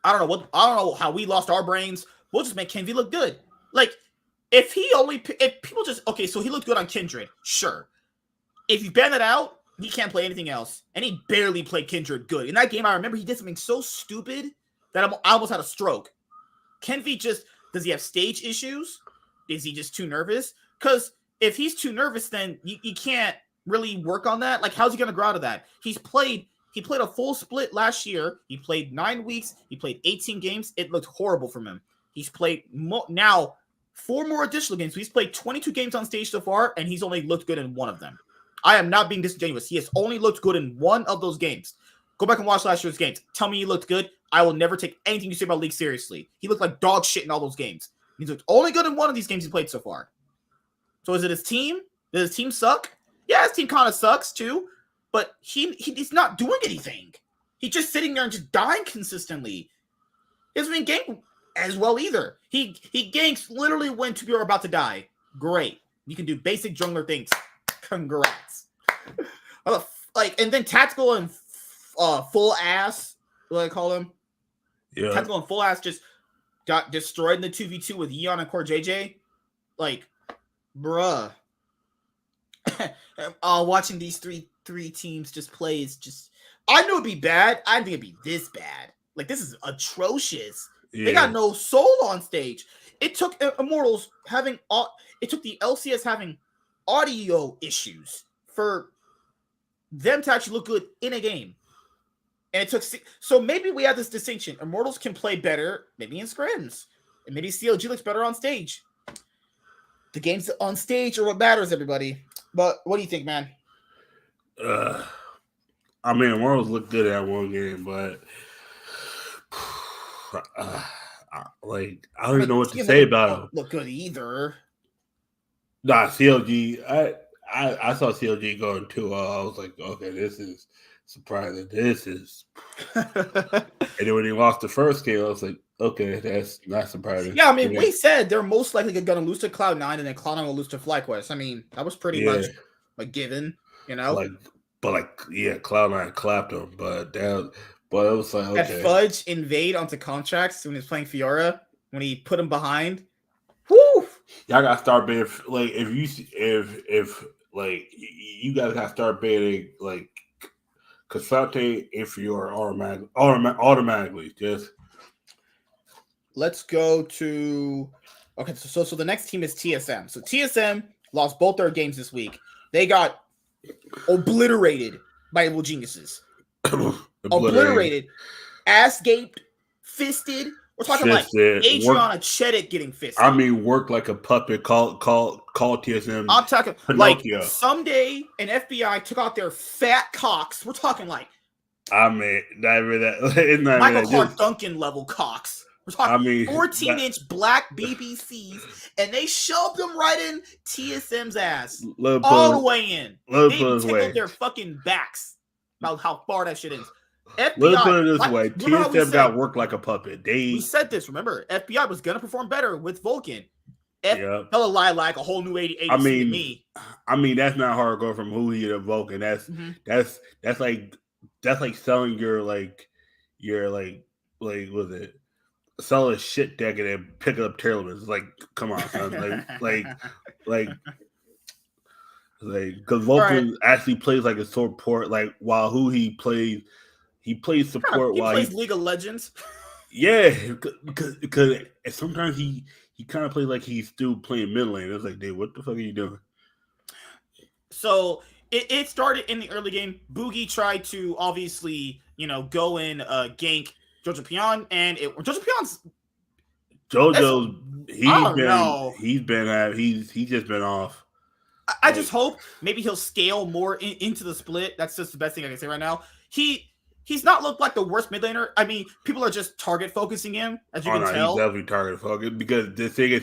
I don't know how we lost our brains. We'll just make Kenvi look good. Like if people just okay, so he looked good on Kindred, sure. If you ban it out. He can't play anything else. And he barely played Kindred good. In that game, I remember he did something so stupid that I almost had a stroke. Kenvi does he have stage issues? Is he just too nervous? Because if he's too nervous, then you can't really work on that. Like, how's he going to grow out of that? He played a full split last year. He played 9 weeks. He played 18 games. It looked horrible from him. He's played now 4 more additional games. So he's played 22 games on stage so far, and he's only looked good in 1 of them. I am not being disingenuous. He has only looked good in 1 of those games. Go back and watch last year's games. Tell me he looked good. I will never take anything you say about League seriously. He looked like dog shit in all those games. He's looked only good in 1 of these games he played so far. So is it his team? Does his team suck? Yeah, his team kind of sucks too. But he's not doing anything. He's just sitting there and just dying consistently. He hasn't been ganking as well either. He ganks literally when 2 people are about to die. Great. You can do basic jungler things. Congrats. And then tactical and full ass, what do I call him? Yeah. Tactical and full ass just got destroyed in the 2v2 with Yeon and Core JJ. Like, bruh. Watching these three teams just play is just. I knew it'd be bad. I didn't think it'd be this bad. Like, this is atrocious. Yeah. They got no soul on stage. It took Immortals it took the LCS having audio issues for them to actually look good in a game. And it took so maybe we have this distinction. Immortals can play better, maybe in scrims, and maybe CLG looks better on stage. The games on stage are what matters, everybody. But what do you think, man? I mean, Immortals looked good at 1 game, but I don't even know what to say about them. Look good either. Nah, CLG. I saw CLG going 2-0. I was like, okay, this is surprising. This is. And then when he lost the first game, I was like, okay, that's not surprising. Yeah, I mean, we said they're most likely going to lose to Cloud9, and then Cloud9 will lose to FlyQuest. I mean, that was pretty much a given, you know. Cloud9 clapped them, but But it was like, That okay. Fudge invade onto contracts when he was playing Fiora, when he put him behind. Woo! Y'all gotta start betting. Like, if like you guys gotta start betting like Casante and Fiora automatically. Just let's go to okay. So the next team is TSM. So TSM lost both their games this week. They got obliterated by Evil Geniuses. Obliterated, ass gaped, fisted. We're talking like Adriana Chedid getting fisted. I mean, work like a puppet. Call TSM. I'm talking Pinocchio. like someday an FBI took out their fat cocks. We're talking like I mean, not even that. It's not Michael even Clark that. Duncan level cocks. We're talking 14-inch black BBCs, and they shoved them right in TSM's ass. All the way in. They tickled their fucking backs about how far that shit is. FBI, let's put it this way. TSM got worked like a puppet. We said this, remember? FBI was going to perform better with Vulcan. Hella Lilac, a whole new 80 I mean, that's not hard to go from Hootie to Vulcan. That's like selling your was it? Sell a shit deck and then pick up Tailors. Like, come on, son. Because Vulcan actually plays like a support. Like, while he plays support. He plays League of Legends. Yeah, because sometimes he kind of plays like he's still playing mid lane. It's like, dude, what the fuck are you doing? So it started in the early game. Boogie tried to obviously, go in gank Jojo Pion, and Jojo Pion's he's just been off. I just hope maybe he'll scale more into the split. That's just the best thing I can say right now. He's not looked like the worst mid laner. I mean, people are just target focusing him, as you can tell. He's definitely target focused because the thing is,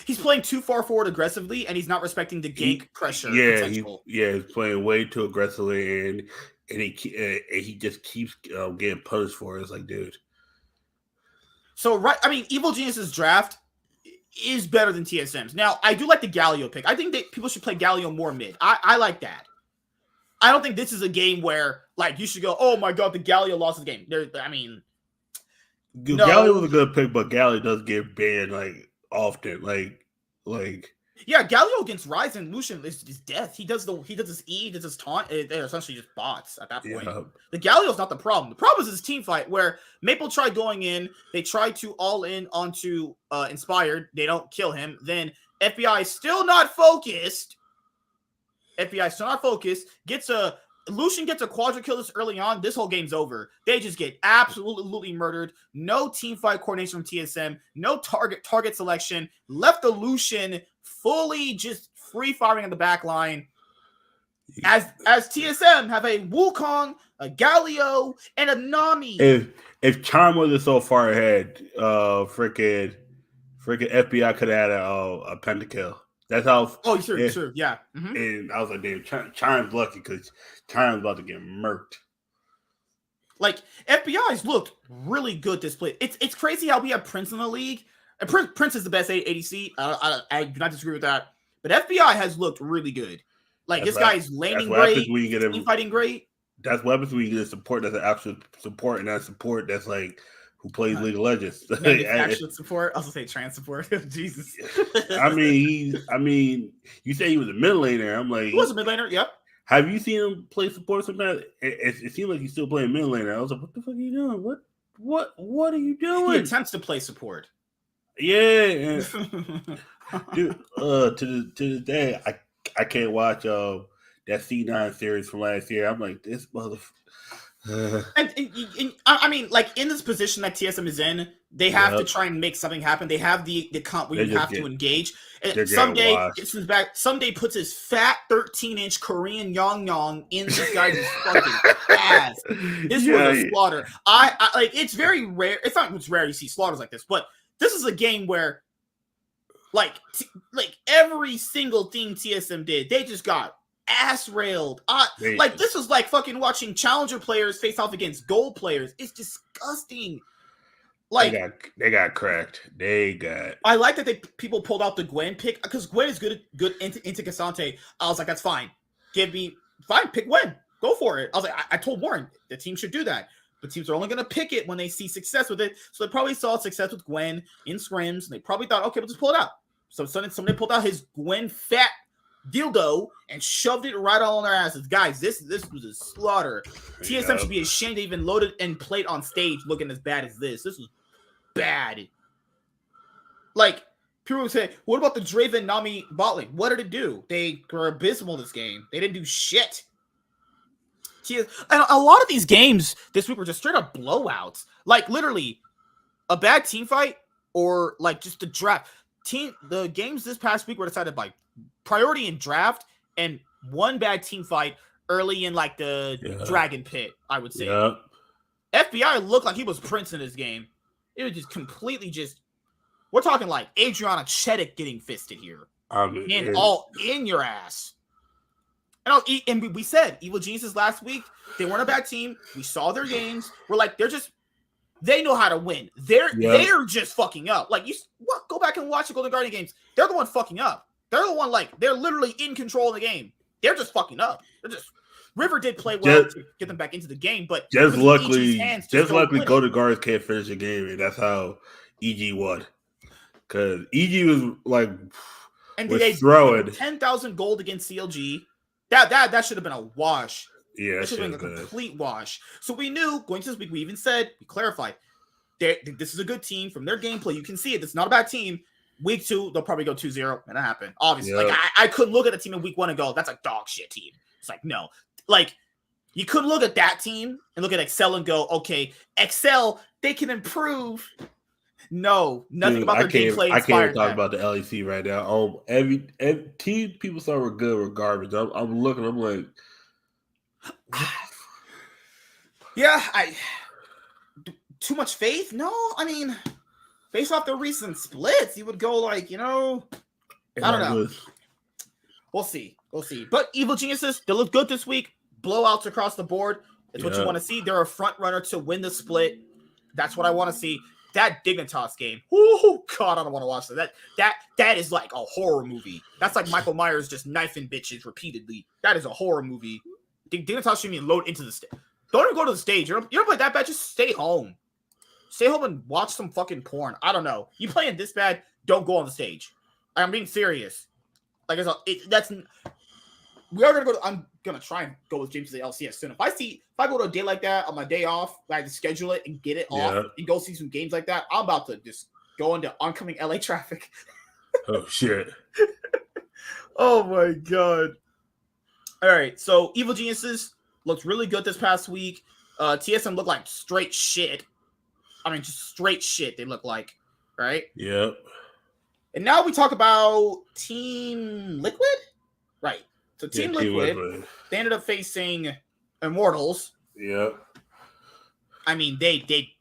he's playing too far forward aggressively, and he's not respecting the gank pressure potential. He's playing way too aggressively, and he just keeps getting punished for it. It's like, dude. So, Evil Genius's draft is better than TSM's. Now, I do like the Galio pick. I think that people should play Galio more mid. I like that. I don't think this is a game where, like, you should go, oh my god, the Galio lost the game. Galio was a good pick, but Galio does get banned, like, often. Yeah, Galio against Ryze and Lucian is death. He does his E, he does his taunt. They're essentially just bots at that point. Yeah. The Galio's not the problem. The problem is his team fight, where Maple tried going in. They tried to all in onto Inspired. They don't kill him. Then FBI still not focused. Lucian gets a quadra kill this early on. This whole game's over. They just get absolutely murdered. No team fight coordination from TSM. No target selection. Left the Lucian fully just free firing on the back line. As TSM have a Wukong, a Galio, and a Nami. If Chime wasn't so far ahead, freaking FBI could have had a pentakill. That's how. Oh, sure, yeah. Mm-hmm. And I was like, damn, Chime's lucky because Chime's about to get murked. Like, FBI's looked really good this play. It's crazy how we have Prince in the league. And Prince is the best ADC. I do not disagree with that. But FBI has looked really good. Like, this guy's laning great, team fighting great. That's what happens when you get a support that's an actual support, and that support that's like who plays League of Legends. Actual support. I was gonna say trans support. Jesus. I mean, you say he was a mid laner. I'm like, he was a mid laner. Yep. Have you seen him play support sometimes? It seems like he's still playing mid laner. I was like, what the fuck are you doing? What are you doing? He attempts to play support. Yeah. Dude, to this day, I can't watch that C9 series from last year. I'm like, this motherfucker. And I mean, like, in this position that TSM is in, they have to try and make something happen. They have the comp where you have to engage. Someday puts his fat 13-inch Korean Yong in this guy's fucking ass. This was a slaughter. I like, it's very rare. It's rare you see slaughters like this, but this is a game where, like every single thing TSM did, they just got ass railed. Like, this was like fucking watching challenger players face off against gold players. It's disgusting. Like, they got cracked. I like that people pulled out the Gwen pick because Gwen is good into Cassante. I was like, that's fine. Pick Gwen. Go for it. I was like, I told Warren the team should do that. But teams are only going to pick it when they see success with it. So they probably saw success with Gwen in scrims, and they probably thought, okay, we'll just pull it out. So somebody pulled out his Gwen fat dildo and shoved it right on their asses. Guys, this was a slaughter. TSM should be ashamed to even load it and play it on stage looking as bad as this. This was bad. Like, people would say, what about the Draven Nami bot lane? What did it do? They were abysmal this game. They didn't do shit. And a lot of these games this week were just straight up blowouts. Like, literally, a bad team fight or, like, just the draft. The games this past week were decided by priority in draft and one bad team fight early in, like, the Dragon Pit, I would say. Yeah. FBI looked like he was Prince in this game. It was just completely just... We're talking, like, Adriana Chedick getting fisted here. And all in your ass. And we said, Evil Geniuses last week, they weren't a bad team. We saw their games. We're like, they know how to win. They're just fucking up. Like, go back and watch the Golden Guardian games. They're the one fucking up. They're the one, like, they're literally in control of the game. They're just fucking up. River did play well to get them back into the game, but just luckily Golden Guardians can't finish the game, and that's how EG won. Because EG was, like, and was they throwing 10,000 gold against CLG. That should have been a wash. Yeah, that should have been a complete wash. So we knew going to this week. We even said, we clarified, this is a good team from their gameplay. You can see it. This is not a bad team. Week 2, they'll probably go 2-0, and that happened. Obviously, like I couldn't look at a team in week 1 and go, that's a dog shit team. It's like, no, like you couldn't look at that team and look at Excel and go, okay, Excel, they can improve. No, nothing about their gameplay. I can't talk about the LEC right now. Every team people saw were good were garbage. I'm looking. I'm like, yeah. Too much faith? No, I mean, based off the recent splits, you would go like, I don't know. We'll see. But Evil Geniuses, they look good this week. Blowouts across the board. That's what you want to see. They're a front runner to win the split. That's what I want to see. That Dignitas game. Oh God, I don't want to watch that. That is like a horror movie. That's like Michael Myers just knifing bitches repeatedly. That is a horror movie. Dignitas shouldn't even load into the stage. Don't even go to the stage. You don't play that bad. Just stay home. Stay home and watch some fucking porn. I don't know. You playing this bad? Don't go on the stage. I'm being serious. Like we are gonna go. I'm gonna try and go with James to the LCS soon. If I go to a day like that on my day off, I have to schedule it and get it off and go see some games like that. I'm about to just go into oncoming LA traffic. Oh shit! Oh my God! All right, so Evil Geniuses looked really good this past week. TSM looked like straight shit. I mean, just straight shit. They look like, right? Yep. And now we talk about Team Liquid, right? So Team Liquid, they ended up facing Immortals. Yep. I mean, they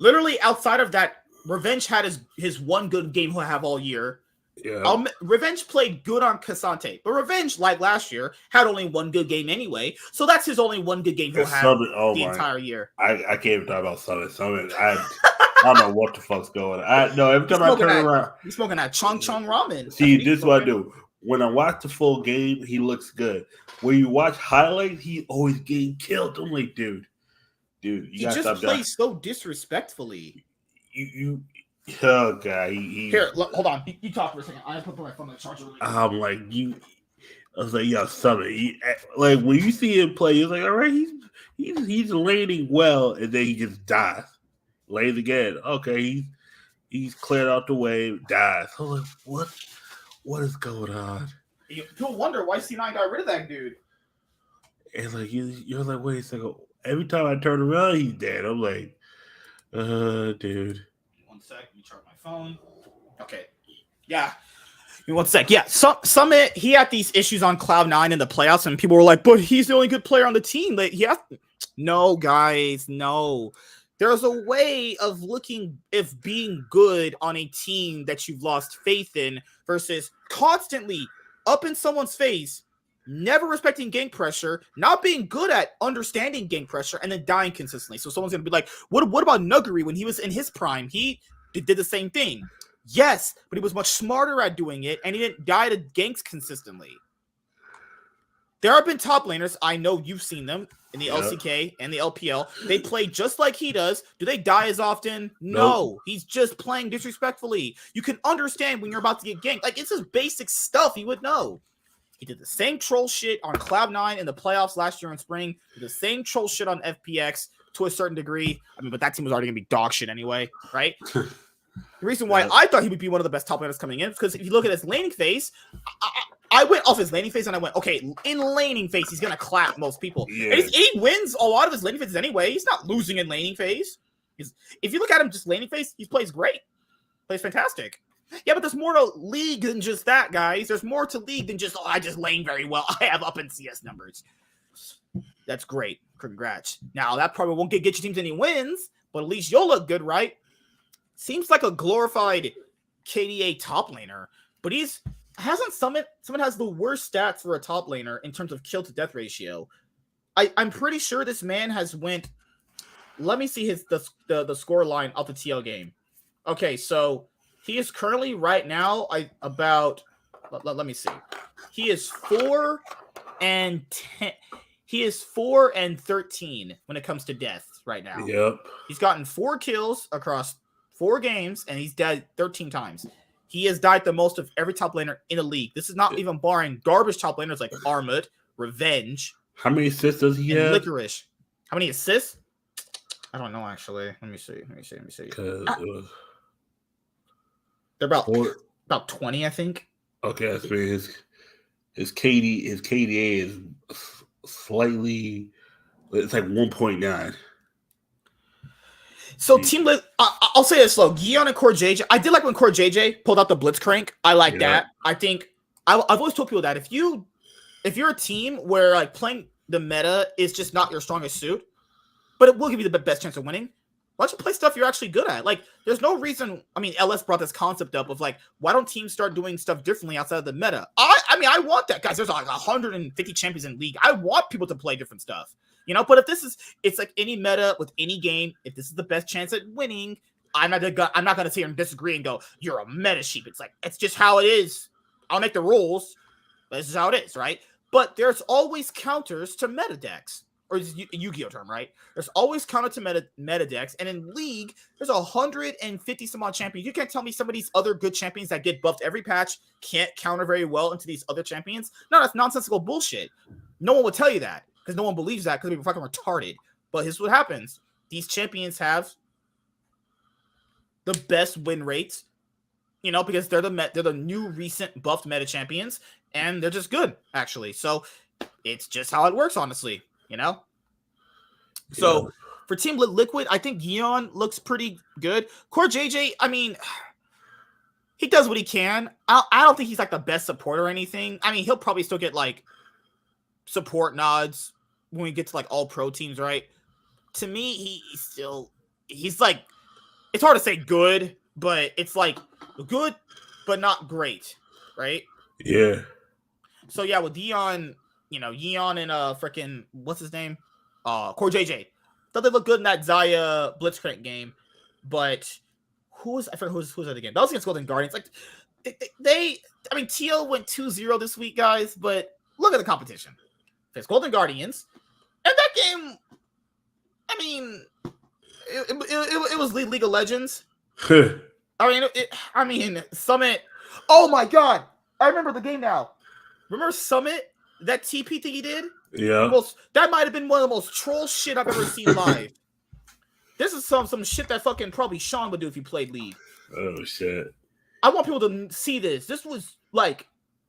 literally outside of that, Revenge had his one good game he'll have all year. Yeah. Revenge played good on Cassante, but Revenge, like last year, had only one good game anyway. So that's his only one good game he'll have the entire year. I can't even talk about Summit. I don't know what the fuck's going on. Every time I turn around, he's smoking that Chong ramen. See, this is what I do. When I watch the full game, he looks good. When you watch highlights, he always getting killed. I'm like, dude, you gotta stop that. He just plays so disrespectfully. Oh God, Here, look, hold on. You talk for a second. I put my phone on the charger. I'm like, I was like, yo, Summit. Like when you see him play, you're like, all right, he's landing well, and then he just dies. Lays again. Okay, he's cleared out the way, dies. I'm like, what is going on? You'll wonder why C9 got rid of that dude. And like you're like, wait a second. Every time I turn around, he's dead. I'm like, dude. 1 sec. Let me charge my phone. Okay. Yeah. Give me 1 sec. Yeah. Summit, he had these issues on Cloud9 in the playoffs, and people were like, but he's the only good player on the team. Like, no, guys, no. There's a way of being good on a team that you've lost faith in versus constantly up in someone's face, never respecting gank pressure, not being good at understanding gank pressure, and then dying consistently. So someone's going to be like, what about Nuguri when he was in his prime? He did the same thing. Yes, but he was much smarter at doing it, and he didn't die to ganks consistently. There have been top laners. I know you've seen them in the Yep. LCK and the LPL. They play just like he does. Do they die as often? No. Nope. He's just playing disrespectfully. You can understand when you're about to get ganked. Like, it's just basic stuff you would know. He did the same troll shit on Cloud9 in the playoffs last year in spring. Did the same troll shit on FPX to a certain degree. I mean, but that team was already going to be dog shit anyway, right? The reason why I thought he would be one of the best top laners coming in is because if you look at his laning phase, I went off his laning phase and I went, okay, in laning phase, he's going to clap most people. Yeah. And he wins a lot of his laning phases anyway. He's not losing in laning phase. If you look at him just laning phase, he plays great. Plays fantastic. Yeah, but there's more to League than just that, guys. There's more to League than just, I just lane very well. I have up in CS numbers. That's great. Congrats. Now, that probably won't get your teams any wins, but at least you'll look good, right? Seems like a glorified KDA top laner, but Summit has the worst stats for a top laner in terms of kill to death ratio. I'm pretty sure this man has went. Let me see the score line of the TL game. Okay, so he is currently right now let me see. He is 4 and 10. He is 4 and 13 when it comes to death right now. Yep. He's gotten 4 kills across 4 games, and he's died 13 times. He has died the most of every top laner in the league. This is not even barring garbage top laners like Armut, Revenge. How many assists does he have? Licorice. How many assists? I don't know, actually. Let me see. They're about 20, I think. Okay, that's mean his KDA is slightly. It's like 1.9. So Team Lit, I'll say this slow. Gion and Core JJ. I did like when Core JJ pulled out the Blitzcrank. I like that. I think I've always told people that if you're a team where like playing the meta is just not your strongest suit, but it will give you the best chance of winning, why don't you play stuff you're actually good at? Like, there's no reason. I mean, LS brought this concept up of like, why don't teams start doing stuff differently outside of the meta? I mean, I want that, guys. There's like 150 champions in league. I want people to play different stuff. You know, but if it's like any meta with any game, if this is the best chance at winning, I'm not gonna sit here and disagree and go, you're a meta sheep. It's like, it's just how it is. I'll make the rules, but this is how it is, right? But there's always counters to meta decks, or it's a Yu-Gi-Oh term, right? There's always counter to meta decks, and in League, there's 150 some odd champions. You can't tell me some of these other good champions that get buffed every patch can't counter very well into these other champions. No, that's nonsensical bullshit. No one will tell you that. Because no one believes that because they're fucking retarded. But here's what happens. These champions have the best win rates, you know, because they're the new recent buffed meta champions, and they're just good, actually. So it's just how it works, honestly, you know? So for Team Liquid, I think Gion looks pretty good. Core JJ, I mean, he does what he can. I don't think he's like the best support or anything. I mean, he'll probably still get like support nods when we get to like all pro teams, right? To me, he's like, it's hard to say good, but it's like good but not great, right? Yeah. So yeah, with Yeon, you know, Yeon and freaking what's his name? Core JJ. Thought they looked good in that Zaya Blitzcrank game, but I forgot who's that again? That was against Golden Guardians. Like I mean, TL went 2-0 this week, guys, but look at the competition. It's Golden Guardians. And that game, I mean, it was League of Legends. I mean, Summit. Oh my god, I remember the game now. Remember Summit? That TP thing he did? Yeah. That might have been one of the most troll shit I've ever seen live. This is some shit that fucking probably Sean would do if he played League. Oh shit. I want people to see this. This was like,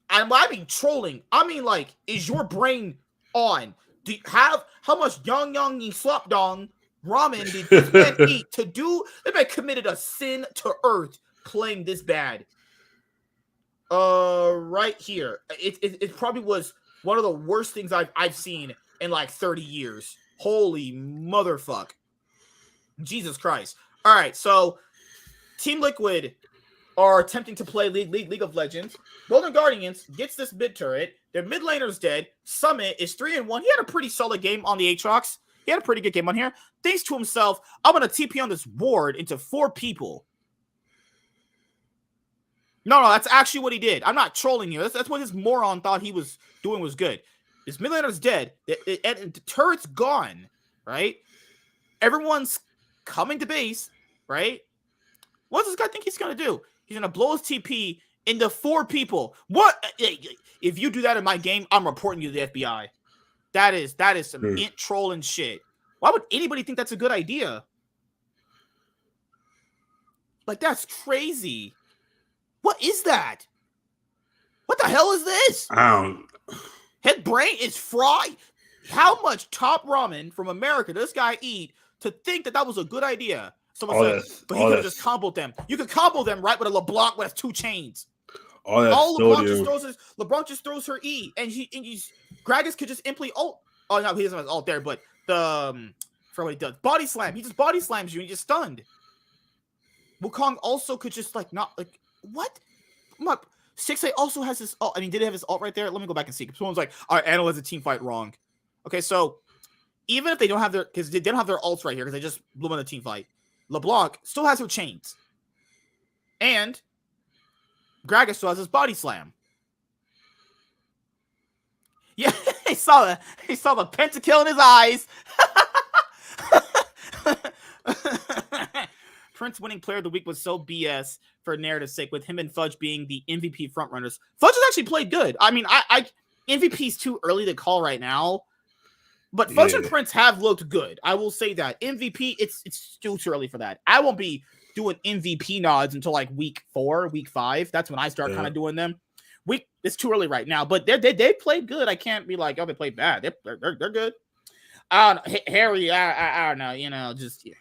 I mean trolling. I mean, like, is your brain on? Do you have how much young slop dong ramen did this man eat to do? This man committed a sin to earth playing this bad. Right here, it probably was one of the worst things I've seen in like 30 years. Holy motherfuck, Jesus Christ! All right, so Team Liquid are attempting to play League of Legends. Golden Guardians gets this mid turret. Their mid laner's dead. Summit is 3-1. He had a pretty solid game on the Aatrox. He had a pretty good game on here. Thanks to himself, I'm going to TP on this ward into 4 people. No, that's actually what he did. I'm not trolling you. That's what his moron thought he was doing was good. This mid laner's dead. And the turret's gone, right? Everyone's coming to base, right? What does this guy think he's going to do? He's going to blow his TP into 4 people. What? If you do that in my game, I'm reporting you to the FBI. That is some int trolling shit. Why would anybody think that's a good idea? Like, that's crazy. What is that? What the hell is this? His brain is fried. How much top ramen from America does this guy eat to think that was a good idea? Someone said, but he could have just comboed them. You could combo them, right, with a LeBlanc with 2 chains. All LeBlanc just throws her E, and Gragas could just imply ult. Oh no, he doesn't have ult there, but for what he does, body slam. He just body slams you and you just stunned. Wukong also could just what? 6A also has his ult. I mean, did he have his ult right there? Let me go back and see. Someone's like, all right, analyze the team fight wrong. Okay, so even if they don't have because they don't have their ults right here because they just blew on the team fight, LeBlanc still has her chains, and Gragas still has his body slam. Yeah, he saw the pentakill in his eyes. Prince winning player of the week was so BS for narrative's sake, with him and Fudge being the MVP frontrunners. Fudge has actually played good. I mean, I MVP's too early to call right now, but Fudge and Prince have looked good. I will say that. MVP, it's still too early for that. I won't be doing MVP nods until like week 4, week 5. That's when I start kind of doing them. It's too early right now, but they played good. I can't be like, oh, they played bad. They're good. Harry, I don't know, just yeah.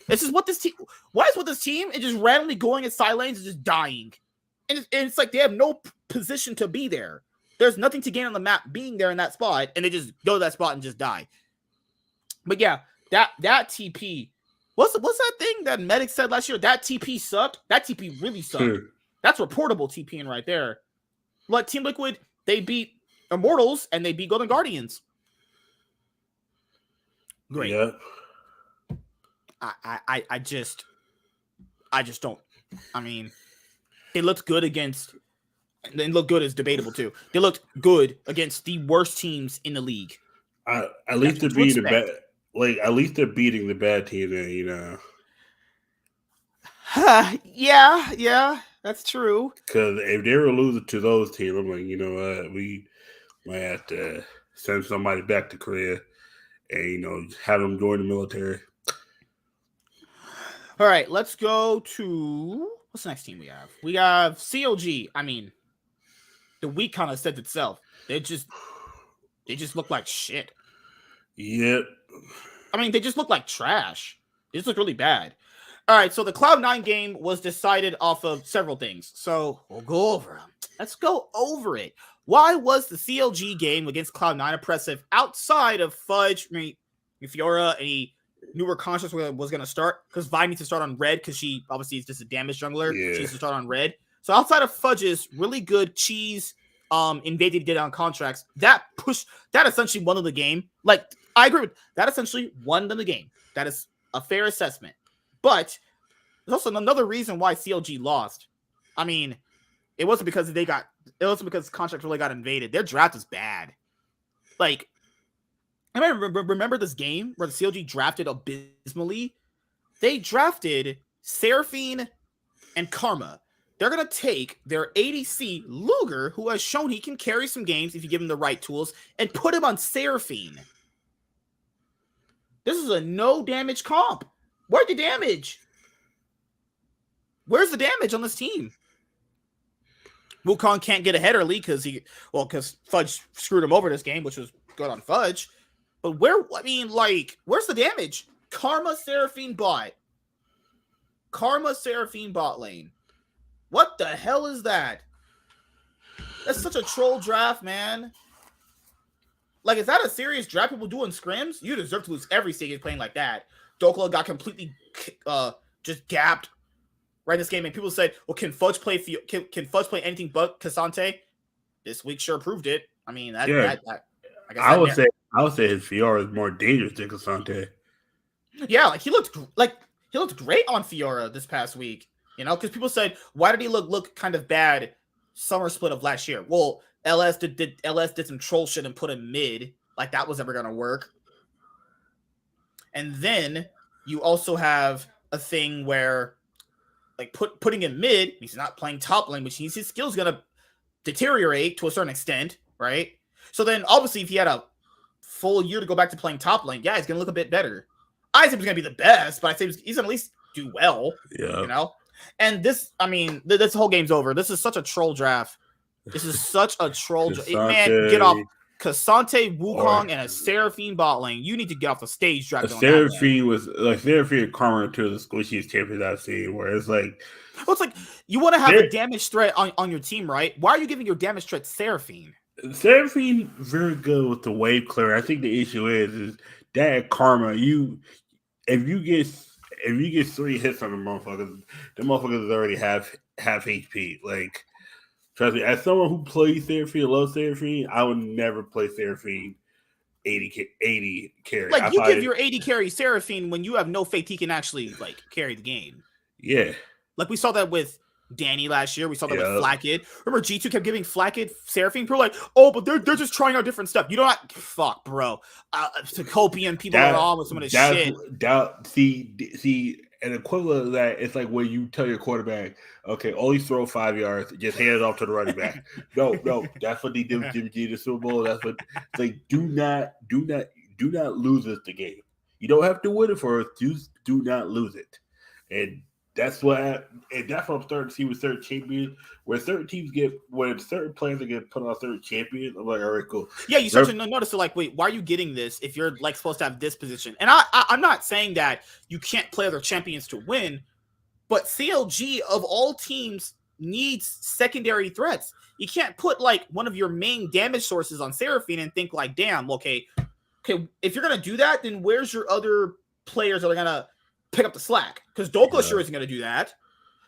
This is what this team. What is with this team? It's just randomly going at side lanes and just dying, and it's like they have no position to be there. There's nothing to gain on the map being there in that spot, and they just go to that spot and just die. But yeah, that TP. What's that thing that Medic said last year? That TP sucked. That TP really sucked. That's reportable TPing right there. But Team Liquid, they beat Immortals and they beat Golden Guardians. Great. Yep. I just don't. I mean, they looked good against. They look good is debatable too. They looked good against the worst teams in the league. At least they're beating the bad. Like at least they're beating the bad team. Yeah, that's true. Because if they were losing to those teams, I'm like, you know what, we might have to send somebody back to Korea and have them join the military. All right, let's go to what's the next team we have? We have CLG. I mean, the week kind of said itself. They just look like shit. Yep. I mean, they just look like trash. They just look really bad. All right, so the Cloud9 game was decided off of several things. So we'll go over them. Let's go over it. Why was the CLG game against Cloud9 impressive outside of Fudge? I mean, Fiora, any newer conscious was going to start because Vi needs to start on red because she obviously is just a damage jungler. Yeah. She needs to start on red. So outside of Fudge's really good cheese invaded did on contracts, that essentially won the game. Like, I agree with that, essentially won them the game. That is a fair assessment. But there's also another reason why CLG lost. I mean, it wasn't because contracts really got invaded. Their draft is bad. Like, I remember this game where the CLG drafted abysmally. They drafted Seraphine and Karma. They're going to take their ADC, Luger, who has shown he can carry some games if you give him the right tools, and put him on Seraphine. This is a no-damage comp. Where's the damage? Where's the damage on this team? Wukong can't get ahead early because Fudge screwed him over this game, which was good on Fudge. But where's the damage? Karma Seraphine bot lane. What the hell is that? That's such a troll draft, man. Like, is that a serious draft people do in scrims? You deserve to lose every stage playing like that. Dokla got completely just gapped right in this game, and people said, "Well, can Fudge play anything but Cassante?" This week sure proved it. I mean, I would say his Fiora is more dangerous than Cassante. Yeah, like he looked great on Fiora this past week. Because people said, "Why did he look kind of bad summer split of last year?" Well, LS did some troll shit and put him mid, like that was ever gonna work. And then you also have a thing where like putting him mid, he's not playing top lane, which means his skill's gonna deteriorate to a certain extent, right? So then obviously if he had a full year to go back to playing top lane, yeah, he's gonna look a bit better. I say he's gonna be the best, but I say he's gonna at least do well. Yeah. You know? And this, I mean, this whole game's over. This is such a troll draft. This is such a troll draft. Man, get off Cassante, Wukong, and a Seraphine bot lane. You need to get off the stage draft. Seraphine was like Seraphine Karma to the squishiest champions I've seen, where it's like, well, it's like you want to have a damage threat on your team, right? Why are you giving your damage threat Seraphine? Seraphine very good with the wave clear. I think the issue is that Karma, if you get 3 hits on the motherfuckers already have HP. Like, trust me, as someone who plays Seraphine, loves Seraphine, I would never play Seraphine 80 carry. Like, you give your 80 carry Seraphine when you have no faith he can actually like carry the game. Yeah. Like we saw that with Danny last year. We saw that with Flackid. Remember G2 kept giving Flackid Seraphine? People were like, oh, but they're just trying out different stuff. You don't have, fuck, bro. Copium people are on with some of this shit. See, an equivalent of that, it's like when you tell your quarterback, okay, only throw 5 yards, just hand it off to the running back. No, that's what they did with Jimmy G in the Super Bowl. That's what it's like. Do not lose us the game. You don't have to win it for us. Just do not lose it. And that's what I'm starting to see with certain champions, where certain teams when certain players get put on certain champions. I'm like, all right, cool. Yeah, you start to notice, like, wait, why are you getting this if you're like supposed to have this position? And I'm not saying that you can't play other champions to win, but CLG of all teams needs secondary threats. You can't put like one of your main damage sources on Seraphine and think like, damn, okay, if you're gonna do that, then where's your other players that are gonna pick up the slack? Because Dokla sure isn't going to do that.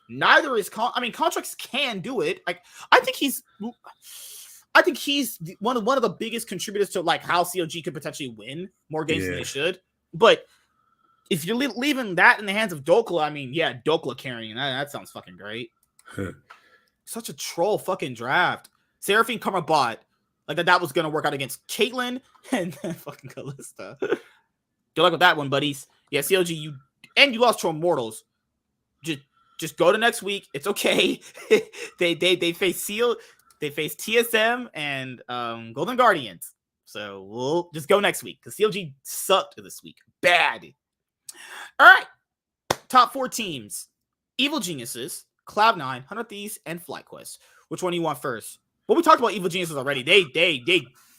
Neither is Contracts can do it. Like I think he's one of the biggest contributors to like how CLG could potentially win more games than they should. But if you're leaving that in the hands of Dokla, I mean, yeah, Dokla carrying that sounds fucking great. Such a troll fucking draft. Seraphine Karma bot like that was going to work out against Caitlyn and fucking Kalista. Good luck with that one, buddies. Yeah, CLG, you lost to Immortals. Just go to next week. It's okay. they face TSM and Golden Guardians. So we'll just go next week because CLG sucked this week. Bad. All right. Top 4 teams. Evil Geniuses, Cloud9, 100 Thieves, and FlyQuest. Which one do you want first? Well, we talked about Evil Geniuses already. They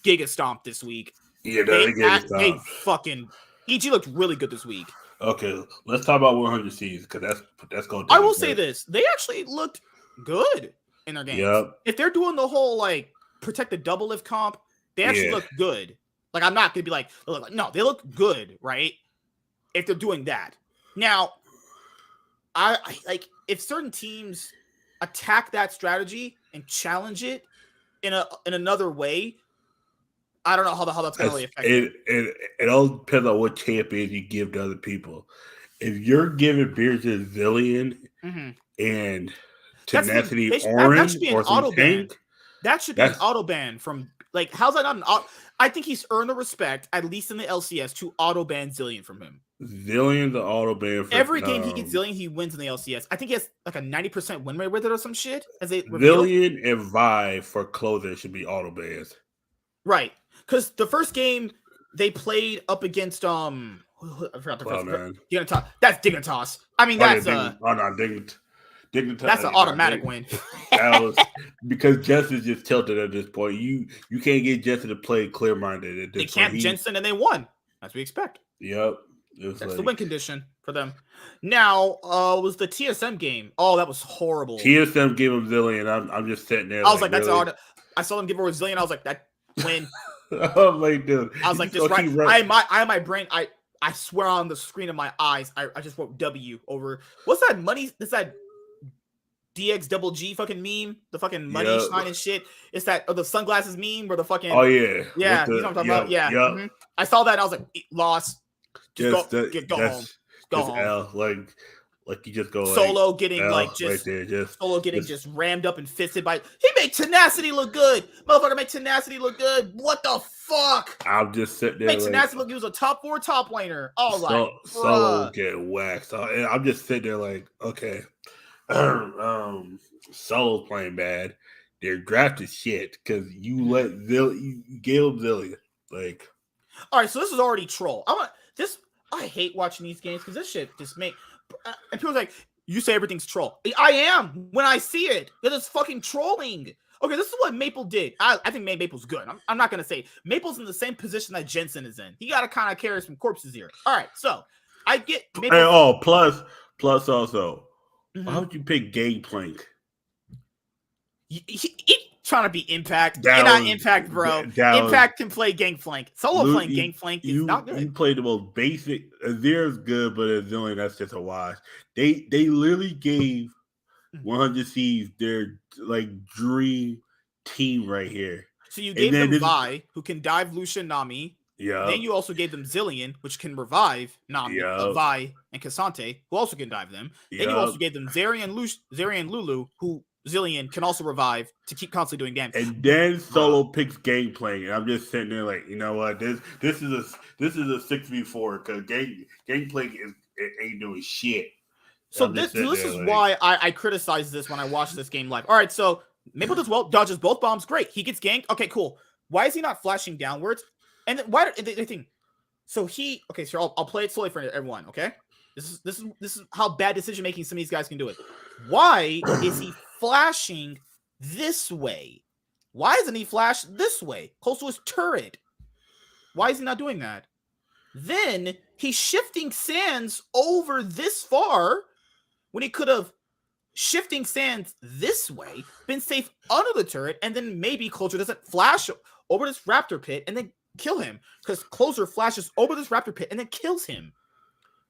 giga stomped this week. Yeah, they fucking EG looked really good this week. Okay, let's talk about 100 Thieves because that's going. I will say this: they actually looked good in their games. Yep. If they're doing the whole like protect the double lift comp, they actually look good. Like I'm not gonna be like, no, they look good, right? If they're doing that. Now, I like if certain teams attack that strategy and challenge it in another way. I don't know how that's going to really affect it all depends on what champion you give to other people. If you're giving Beardsley Zillion and Tenacity Orange that should be an auto ban. That should be an auto ban from like how's that not an auto? I think he's earned the respect, at least in the LCS, to auto ban Zillion from him. Zillion's the auto ban from every game he gets Zillion, he wins in the LCS. I think he has like a 90% win rate with it or some shit. Zillion and Vi for closer should be auto bans. Right. Because the first game they played up against I forgot the first Dignitas. That's Dignitas. I mean that's Dignitas. That's an automatic win. That was because Jensen just tilted at this point. You can't get Jensen to play clear minded at this point. They can't Jensen and they won, as we expect. Yep. That's the win condition for them. Now was the TSM game. Oh, that was horrible. TSM gave him Zillion. I'm just sitting there. I was like that's really? I saw them give her a Zillion. I was like that win. Oh my dude! I was like, just right. I have my brain. I swear on the screen of my eyes. I just wrote W over. What's that money? That's that DX double G fucking meme. The fucking money sign and shit. It's that the sunglasses meme where the fucking. Oh yeah. Yeah, you know what I'm talking about. Yeah. Mm-hmm. I saw that. And I was like, lost. Just go home. Go home. L. Like you just go Solo getting right there, just rammed up and fisted by. He made Tenacity look good. Motherfucker made Tenacity look good. What the fuck? I'm just sitting there Made Tenacity look. He was a top 4 top laner. All right, Solo get waxed. I'm just sitting there like, okay, Solo's playing bad. Their draft is shit because you gave him Zillion. Like, all right, so this is already troll. I hate watching these games because this shit just and people's like, you say everything's troll. I am when I see it. That is fucking trolling. Okay, this is what Maple did. I think Maple's good. I'm not gonna say Maple's in the same position that Jensen is in. He gotta kind of carry some corpses here. All right, so I get Maple. Plus also, why would you pick Gangplank? He trying to be Impact. You're not Impact, bro. Impact can play Gangplank. Solo playing Gangplank is not good. You play the most basic. Azir's good, but Azir, that's just a wash. They literally gave 100 C's their like dream team right here. So you gave them Vi, who can dive Lucian Nami. Yeah. Then you also gave them Zillion, which can revive Nami, Vi, and Cassante, who also can dive them. Then you also gave them Zeri and Lulu, who Zillion can also revive to keep constantly doing damage. And then Solo picks Gangplank, and I'm just sitting there like, you know what? This is a 6v4 because Gangplank ain't doing shit. So this is why I criticize this when I watch this game live. All right, so Maple does well, dodges both bombs, great. He gets ganked. Okay, cool. Why is he not flashing downwards? And then why they think? So I'll play it slowly for everyone. Okay, this is how bad decision making some of these guys can do it. Why is he flashing this way? Why isn't he flash this way, close to his turret? Why is he not doing that? Then he's shifting sands over this far when he could have shifting sands this way, been safe under the turret, and then maybe Closer doesn't flash over this raptor pit and then kill him because Closer flashes over this raptor pit and then kills him.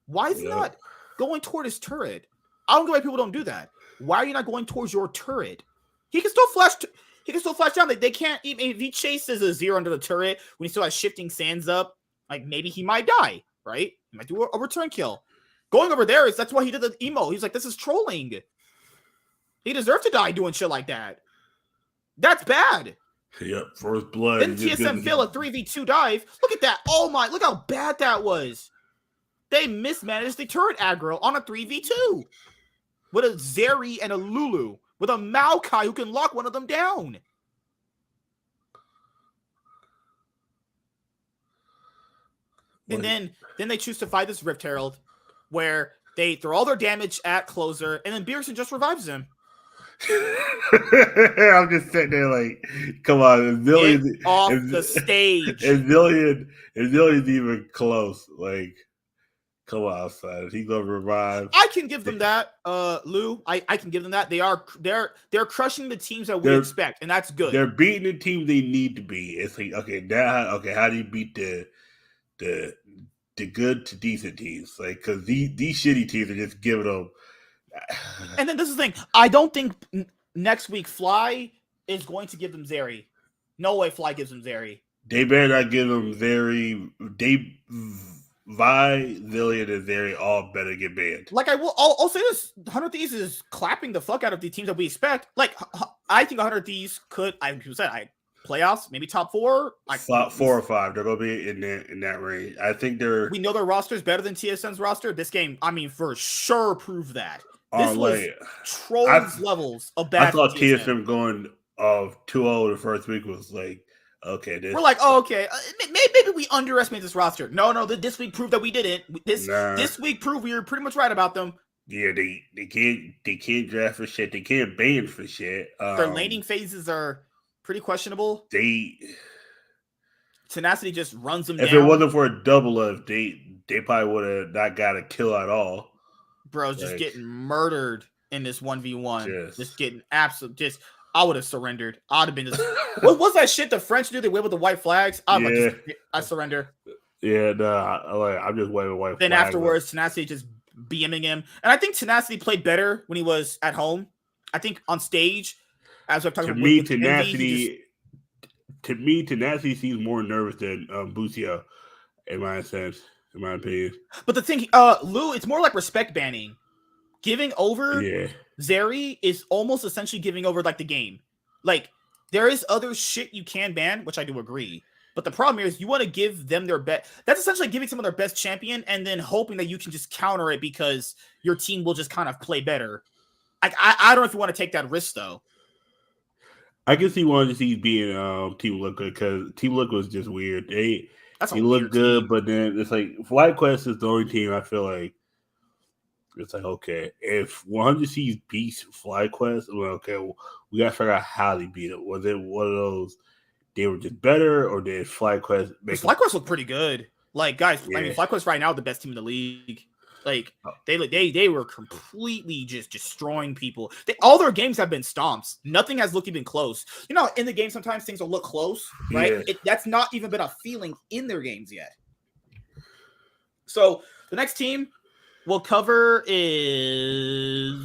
Why is he not going toward his turret? I don't know why people don't do that. Why are you not going towards your turret? He can still flash. He can still flash down. They can't even if he chases a 0 under the turret when he still has shifting sands up. Like maybe he might die, right? He might do a return kill. Going over there that's why he did the emo. He's like, this is trolling. He deserved to die doing shit like that. That's bad. Yep, first blood. Then TSM fail a 3v2 dive. Look at that. Oh my, look how bad that was. They mismanaged the turret aggro on a 3v2 with a Zeri and a Lulu with a Maokai who can lock one of them down. And then they choose to fight this Rift Herald where they throw all their damage at Closer and then Beerson just revives him. I'm just sitting there like, come on, Zillion off the stage. And Zillion's even close. Like, come on, son. He's gonna revive. I can give them that, Lou. I can give them that. They're crushing the teams that we expect, and that's good. They're beating the team they need to be. It's like, how do you beat the good to decent teams? Like, because these shitty teams are just giving them. And then this is the thing. I don't think next week Fly is going to give them Zeri. No way Fly gives them Zeri. They better not give them Zeri. Vi, Zillion, and Zeri all better get banned. Like I'll say this: 100 Thieves is clapping the fuck out of the teams that we expect. Like I think 100 Thieves could. People said playoffs, maybe top 4, like 4 or 5. They're gonna be in that range. I think we know their roster is better than TSM's roster. This game, I mean, for sure, proved that. This was trolls levels of bad. I thought TSM going 2-0 the first week was like, okay. We're like, oh, okay. Maybe we underestimate this roster. No. This week proved that we didn't. This week proved we were pretty much right about them. Yeah, they can't draft for shit. They can't ban for shit. Their laning phases are pretty questionable. Tenacity just runs them down. If it wasn't for a double up, they probably would have not got a kill at all. Bro's just getting murdered in this 1v1. Just getting absolute. I would have surrendered. I'd have been just. What was that shit the French do? They wave with the white flags. I surrender. Yeah, I'm just waving white flags. Then afterwards, Tenacity just BMing him, and I think Tenacity played better when he was at home. I think on stage, as I've talked about. Tenacity seems more nervous than Bucio, in my opinion. But the thing, Lou, it's more like respect banning. Giving over Zeri is almost essentially giving over like the game. Like there is other shit you can ban, which I do agree. But the problem is you want to give them their best. That's essentially giving someone their best champion and then hoping that you can just counter it because your team will just kind of play better. I don't know if you want to take that risk though. I guess he wanted to see being Team Liquid because Team Liquid was just weird. They look good, but then it's like FlyQuest is the only team I feel like it's like, okay, if 100C's beats FlyQuest, well, okay, we gotta figure out how they beat it. Was it one of those they were just better, or did FlyQuest make FlyQuest look pretty good? Like guys, I mean FlyQuest right now the best team in the league. Like they were completely just destroying people. All their games have been stomps. Nothing has looked even close. You know, in the game sometimes things will look close, right? Yeah. That's not even been a feeling in their games yet. So the next team we'll cover is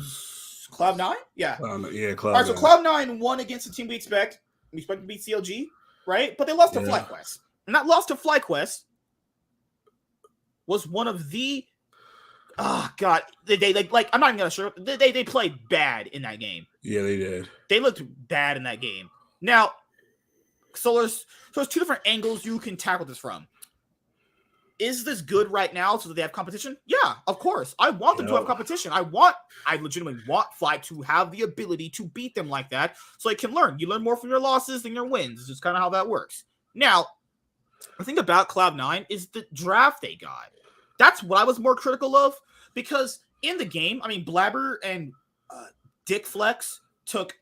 Cloud9. Yeah, Cloud9. All right, so Cloud9 won against the team we expect. We expect to beat CLG, right? But they lost to FlyQuest, and that loss to FlyQuest was one of the oh god, they like I'm not even gonna sure they played bad in that game. Yeah, they did. They looked bad in that game. Now, so there's two different angles you can tackle this from. Is this good right now so that they have competition? Yeah, of course. I want them to have competition. I legitimately want Fly to have the ability to beat them like that so they can learn. You learn more from your losses than your wins. It's just kind of how that works. Now, the thing about Cloud9 is the draft they got. That's what I was more critical of because in the game, I mean, Blabber and Dick Flex took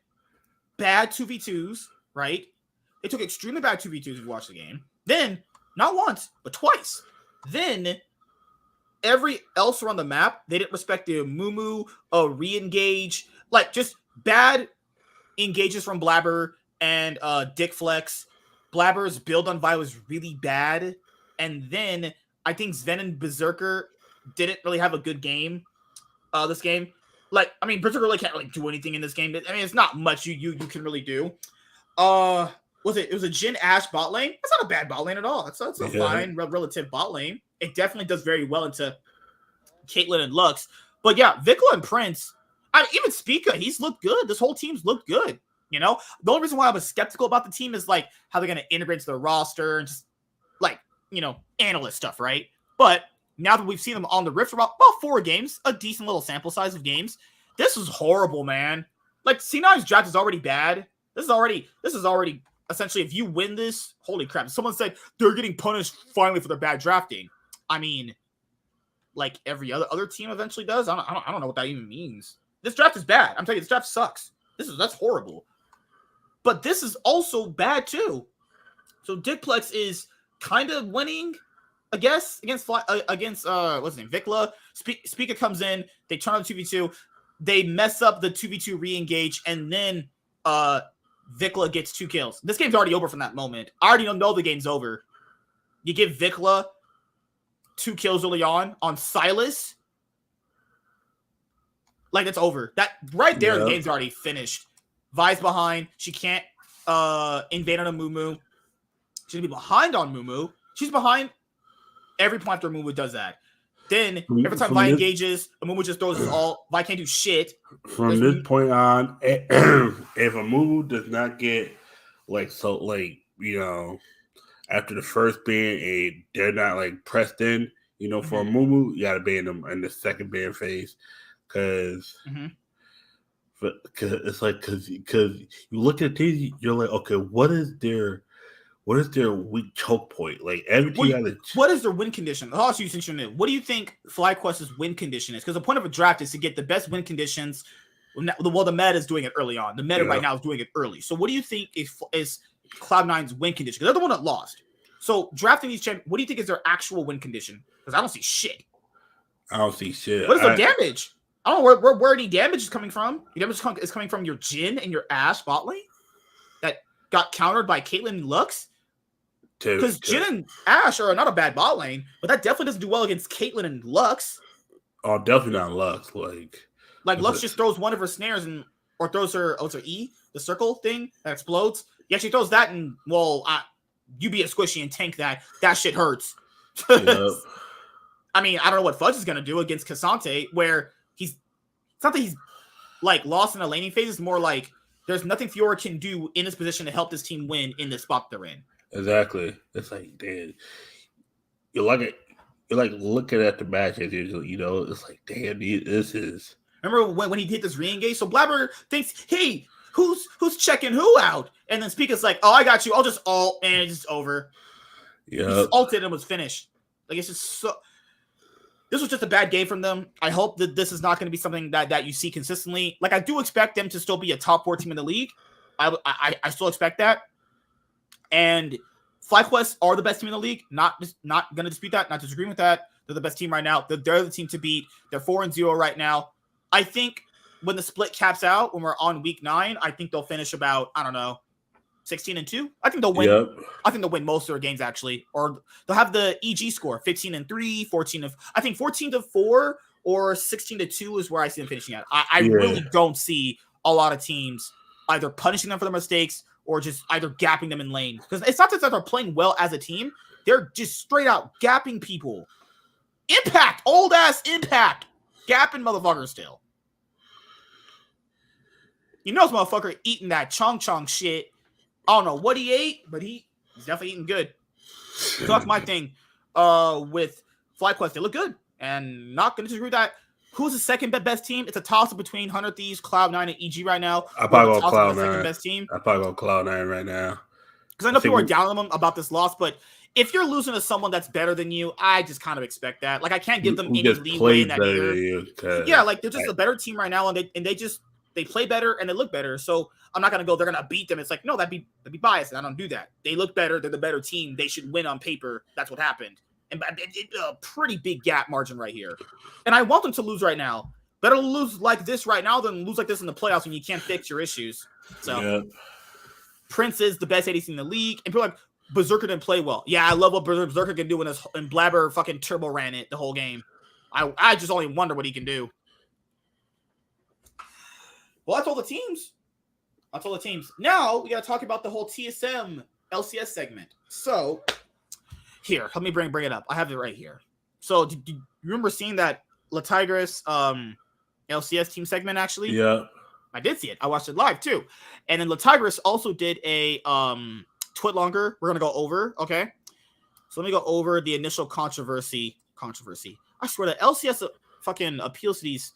bad 2v2s, right? They took extremely bad 2v2s if you watch the game. Then, not once, but twice. Then, every else around the map, they didn't respect the Mumu, re-engage, like just bad engages from Blabber and Dick Flex. Blabber's build on Vi was really bad. And then I think Sven and Berserker didn't really have a good game this game. Like, I mean, Berserker really can't really do anything in this game. I mean, it's not much you can really do. It was a Jhin Ashe bot lane. That's not a bad bot lane at all. It's a fine relative bot lane. It definitely does very well into Caitlyn and Lux. But yeah, Vikla and Prince, even Spica, he's looked good. This whole team's looked good. You know, the only reason why I was skeptical about the team is like how they're going to integrate into their roster and just like, you know, analyst stuff, right? But now that we've seen them on the Rift for about 4 games, a decent little sample size of games, this is horrible, man. Like C9's draft is already bad. This is already essentially, if you win this, holy crap. Someone said they're getting punished finally for their bad drafting. I mean, like every other team eventually does. I don't know what that even means. This draft is bad. I'm telling you, this draft sucks. That's horrible. But this is also bad too. So Dickplex is kind of winning, I guess, against what's his name, Vikla. Spica comes in, they turn on the 2v2, they mess up the 2v2 re-engage, and then Vikla gets 2 kills. This game's already over from that moment. I already know the game's over. You give Vikla 2 kills early on Silas. Like, it's over. That right there, the game's already finished. Vi's behind. She can't invade on a Mumu. She's gonna be behind on Mumu. She's behind every point after Mumu does that. Then every time Vi engages, Mumu just throws his ult. Vi can't do shit. From this point on, if a Mumu does not get after the first ban, they're not like pressed in, for a Mumu, you gotta ban them in the second ban phase. Because because you look at these, you're like, okay, what is their weak choke point? Like every team what is their win condition? I'll ask you since you're new. What do you think FlyQuest's win condition is? Because the point of a draft is to get the best win conditions. Well, the meta is doing it early on. The meta right now is doing it early. So what do you think is Cloud9's win condition? Because they're the one that lost. So drafting these champions, what do you think is their actual win condition? Because I don't see shit. I don't see shit. What is their damage? I don't know where any damage is coming from. The damage is coming from your Jhin and your Ashe bot lane that got countered by Caitlyn and Lux. Because Jhin and Ashe are not a bad bot lane, but that definitely doesn't do well against Caitlyn and Lux. Oh, definitely not Lux. Like Lux just throws one of her snares or throws her E, the circle thing that explodes. He actually throws that and you be a squishy and tank that. That shit hurts. I mean, I don't know what Fudge is gonna do against Cassante, where it's not that he's like lost in a laning phase. It's more like there's nothing Fiora can do in this position to help this team win in the spot they're in. Exactly. It's like, damn, you're like looking at the match as usual. It's like, damn, this is. Remember when he hit this re-engage? So Blabber thinks, hey, who's checking who out? And then Speaker's like, oh, I got you. I'll just ult, and it's just over. Yeah. He just ulted and was finished. Like, it's just so. This was just a bad game from them. I hope that this is not going to be something that you see consistently. Like, I do expect them to still be a top 4 team in the league. I still expect that. And FlyQuest are the best team in the league. Not going to dispute that. Not disagreeing with that. They're the best team right now. They're the team to beat. They're 4-0 right now. I think when the split caps out, when we're on week 9, I think they'll finish about, I don't know, 16-2. I think they'll win. Yep. I think they'll win most of their games, actually. Or they'll have the EG score, 15-3, 14-4 or 16-2 is where I see them finishing at. I really don't see a lot of teams either punishing them for their mistakes or just either gapping them in lane. Because it's not that they're playing well as a team. They're just straight out gapping people. Impact! Old-ass Impact! Gapping motherfuckers still. You know this motherfucker eating that chong shit. I don't know what he ate, but he's definitely eating good. So that's my thing with FlyQuest. They look good. And not going to disagree with that. Who's the second best team? It's a toss-up between 100 Thieves, Cloud9, and EG right now. I'll probably go Cloud9. Cloud9. Best team. I'll probably go Cloud9 right now. Because I know people are down on them about this loss, but if you're losing to someone that's better than you, I just kind of expect that. Like, I can't give them any leeway in that year. Yeah, like, they're just a better team right now, and they play better and they look better. So I'm not gonna go, they're gonna beat them. It's like, no, that'd be biased. I don't do that. They look better, they're the better team. They should win on paper. That's what happened. And a pretty big gap margin right here. And I want them to lose right now. Better lose like this right now than lose like this in the playoffs when you can't fix your issues. So Prince is the best ADC in the league. And people are like, Berserker didn't play well. Yeah, I love what Berserker can do when Blabber fucking turbo ran it the whole game. I just only wonder what he can do. Well, that's all the teams. Now, we got to talk about the whole TSM LCS segment. So, here, let me bring it up. I have it right here. So, do you remember seeing that La Tigris LCS team segment, actually? Yeah. I did see it. I watched it live, too. And then La Tigris also did a twit longer. We're going to go over, okay? So, let me go over the initial controversy. I swear, the LCS fucking appeals to these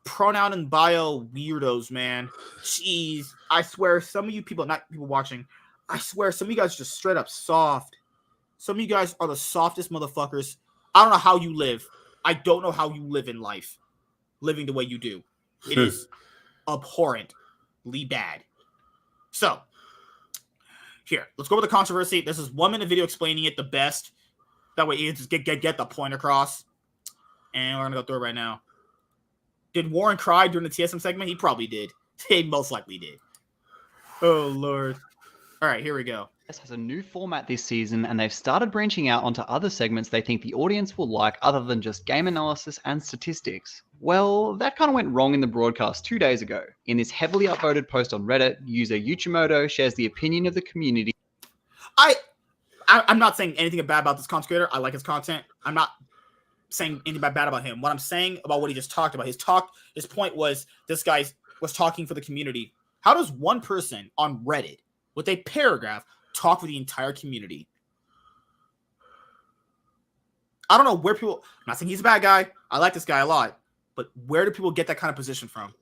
pronoun and bio weirdos, man. Jeez. I swear, some of you people, not people watching, I swear, some of you guys are just straight up soft. Some of you guys are the softest motherfuckers. I don't know how you live. I don't know how you live in life. Living the way you do. It is abhorrently bad. So, here, let's go over the controversy. This is 1 minute video explaining it the best. That way you just get the point across. And we're going to go through it right now. Did Warren cry during the TSM segment? He probably did. He most likely did. Oh, Lord. All right, here we go. This has a new format this season, and they've started branching out onto other segments they think the audience will like other than just game analysis and statistics. Well, that kind of went wrong in the broadcast 2 days ago. In this heavily upvoted post on Reddit, user Yuchimoto shares the opinion of the community. I'm not saying anything bad about this content creator. I like his content. I'm not saying anything bad about him. What I'm saying about what he just talked about, his point was this guy was talking for the community. How does one person on Reddit with a paragraph talk for the entire community? I don't know where people, I'm not saying he's a bad guy. I like this guy a lot, but where do people get that kind of position from?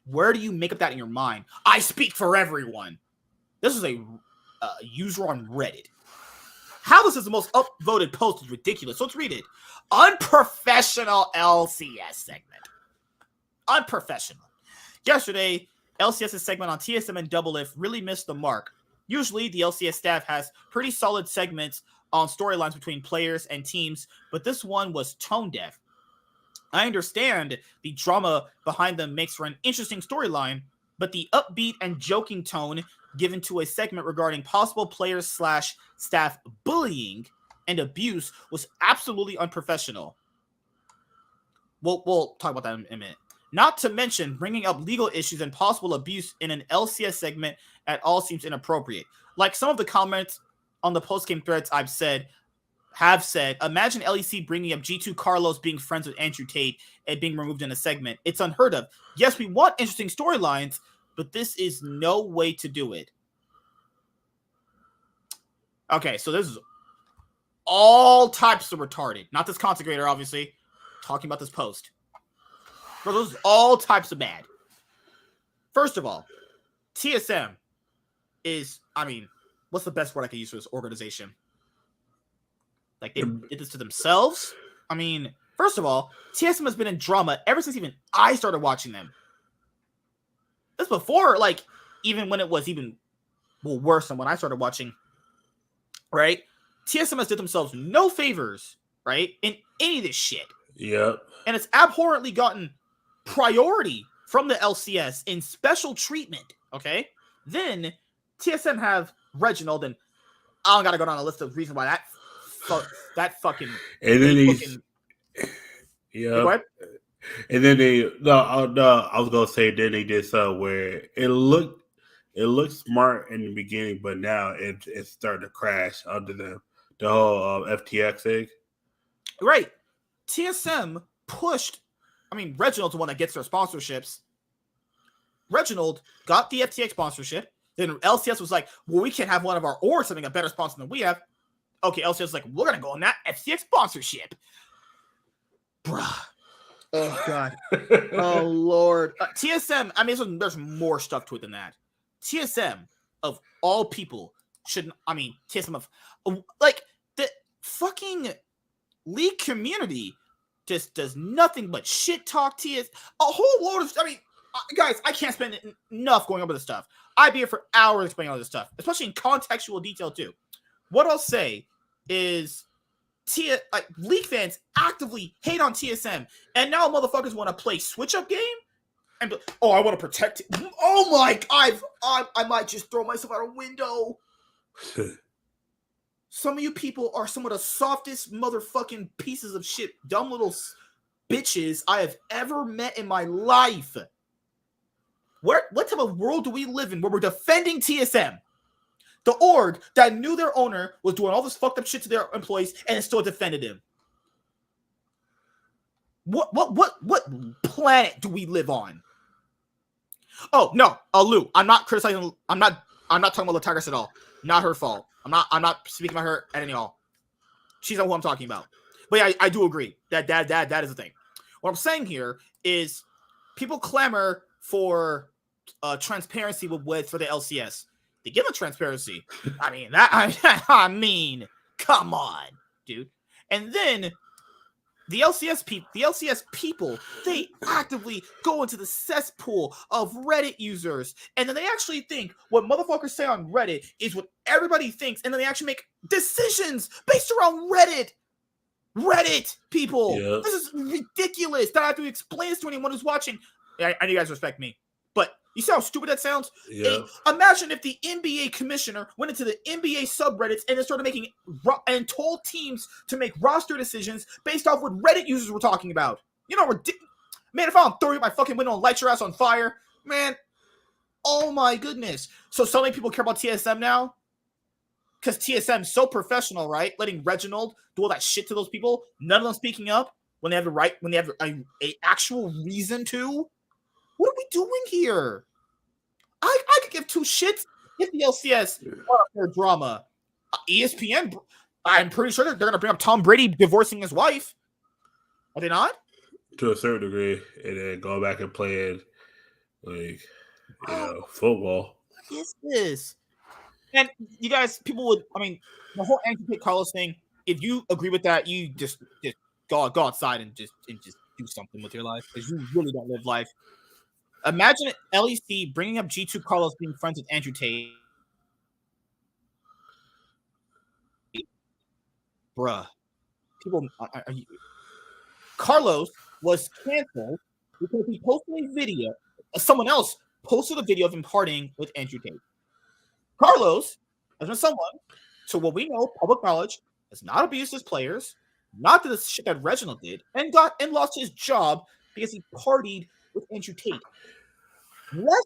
Where do you make up that in your mind? I speak for everyone. This is a user on Reddit. How this is the most upvoted post is ridiculous. So let's read it. Unprofessional LCS segment. Unprofessional. Yesterday, LCS's segment on TSM and Double Lift really missed the mark. Usually, the LCS staff has pretty solid segments on storylines between players and teams, but this one was tone deaf. I understand the drama behind them makes for an interesting storyline, but the upbeat and joking tone given to a segment regarding possible players/staff bullying and abuse was absolutely unprofessional. We'll talk about that in a minute. Not to mention, bringing up legal issues and possible abuse in an LCS segment at all seems inappropriate. Like some of the comments on the post-game threads I've said, have said, imagine LEC bringing up G2 Carlos being friends with Andrew Tate and being removed in a segment. It's unheard of. Yes, we want interesting storylines, but this is no way to do it. Okay, so this is all types of retarded. Not this content obviously. Talking about this post. Bro, those are all types of bad. First of all, TSM is, I mean, what's the best word I could use for this organization? Like, they did this to themselves? I mean, first of all, TSM has been in drama ever since even I started watching them. This before, like, even when it was even worse than when I started watching, right? TSM has did themselves no favors, right, in any of this shit. Yep. And it's abhorrently gotten priority from the LCS in special treatment, okay? Then TSM have Reginald, and I don't gotta go down a list of reasons why that fucking... And then he's... Yeah. And then they... No, I was gonna say then they did something where it looked smart in the beginning, but now it's starting to crash under the whole FTX thing. Right. TSM pushed... I mean, Reginald's the one that gets their sponsorships. Reginald got the FTX sponsorship. Then LCS was like, well, we can't have one of our orgs having a better sponsor than we have. Okay, LCS was like, we're going to go on that FTX sponsorship. Bruh. Oh, God. Oh, Lord. TSM, I mean, there's more stuff to it than that. TSM, of all people, shouldn't... I mean, TSM of... Like, the fucking league community just does nothing but shit talk TS. A whole load of... I mean, guys, I can't spend enough going over this stuff. I'd be here for hours explaining all this stuff, especially in contextual detail, too. What I'll say is... league fans actively hate on TSM, and now motherfuckers want to play switch-up game? And oh, I want to protect it. Oh my... I might just throw myself out a window. Some of you people are some of the softest motherfucking pieces of shit, dumb little bitches I have ever met in my life. What type of world do we live in where we're defending TSM? The org that knew their owner was doing all this fucked up shit to their employees and still defended him. What planet do we live on? Oh no, Lou, I'm not criticizing. I'm not talking about Latigress at all. Not her fault. I'm not speaking about her at all. She's not who I'm talking about. But yeah, I do agree that is the thing. What I'm saying here is people clamor for transparency for the LCS. They give them transparency. I mean I mean, come on, dude. And then the LCS people, they actively go into the cesspool of Reddit users, and then they actually think what motherfuckers say on Reddit is what everybody thinks, and then they actually make decisions based around Reddit. Reddit, people. Yep. This is ridiculous that I have to explain this to anyone who's watching. I know you guys respect me, but you see how stupid that sounds? Yeah. Imagine if the NBA commissioner went into the NBA subreddits and then started making and told teams to make roster decisions based off what Reddit users were talking about. You know, man, if I don't throw you my fucking window and light your ass on fire, man, oh my goodness. So many people care about TSM now? Because TSM's so professional, right? Letting Reginald do all that shit to those people, none of them speaking up when they have the right, when they have a actual reason to. What are we doing here? I could give two shits if the LCS their drama. ESPN, I'm pretty sure they're going to bring up Tom Brady divorcing his wife. Are they not? To a certain degree, and then go back and play football. What is this? And you guys, people would, I mean, the whole Andrew Carlos thing, if you agree with that, you just go outside and just do something with your life, because you really don't live life. Imagine LEC bringing up G2 Carlos being friends with Andrew Tate. Bruh. People, Carlos was canceled because he posted a video. Someone else posted a video of him partying with Andrew Tate. Carlos has been someone, to what we know, public knowledge, has not abused his players, not the shit that Reginald did, and lost his job because he partied with Andrew Tate. Less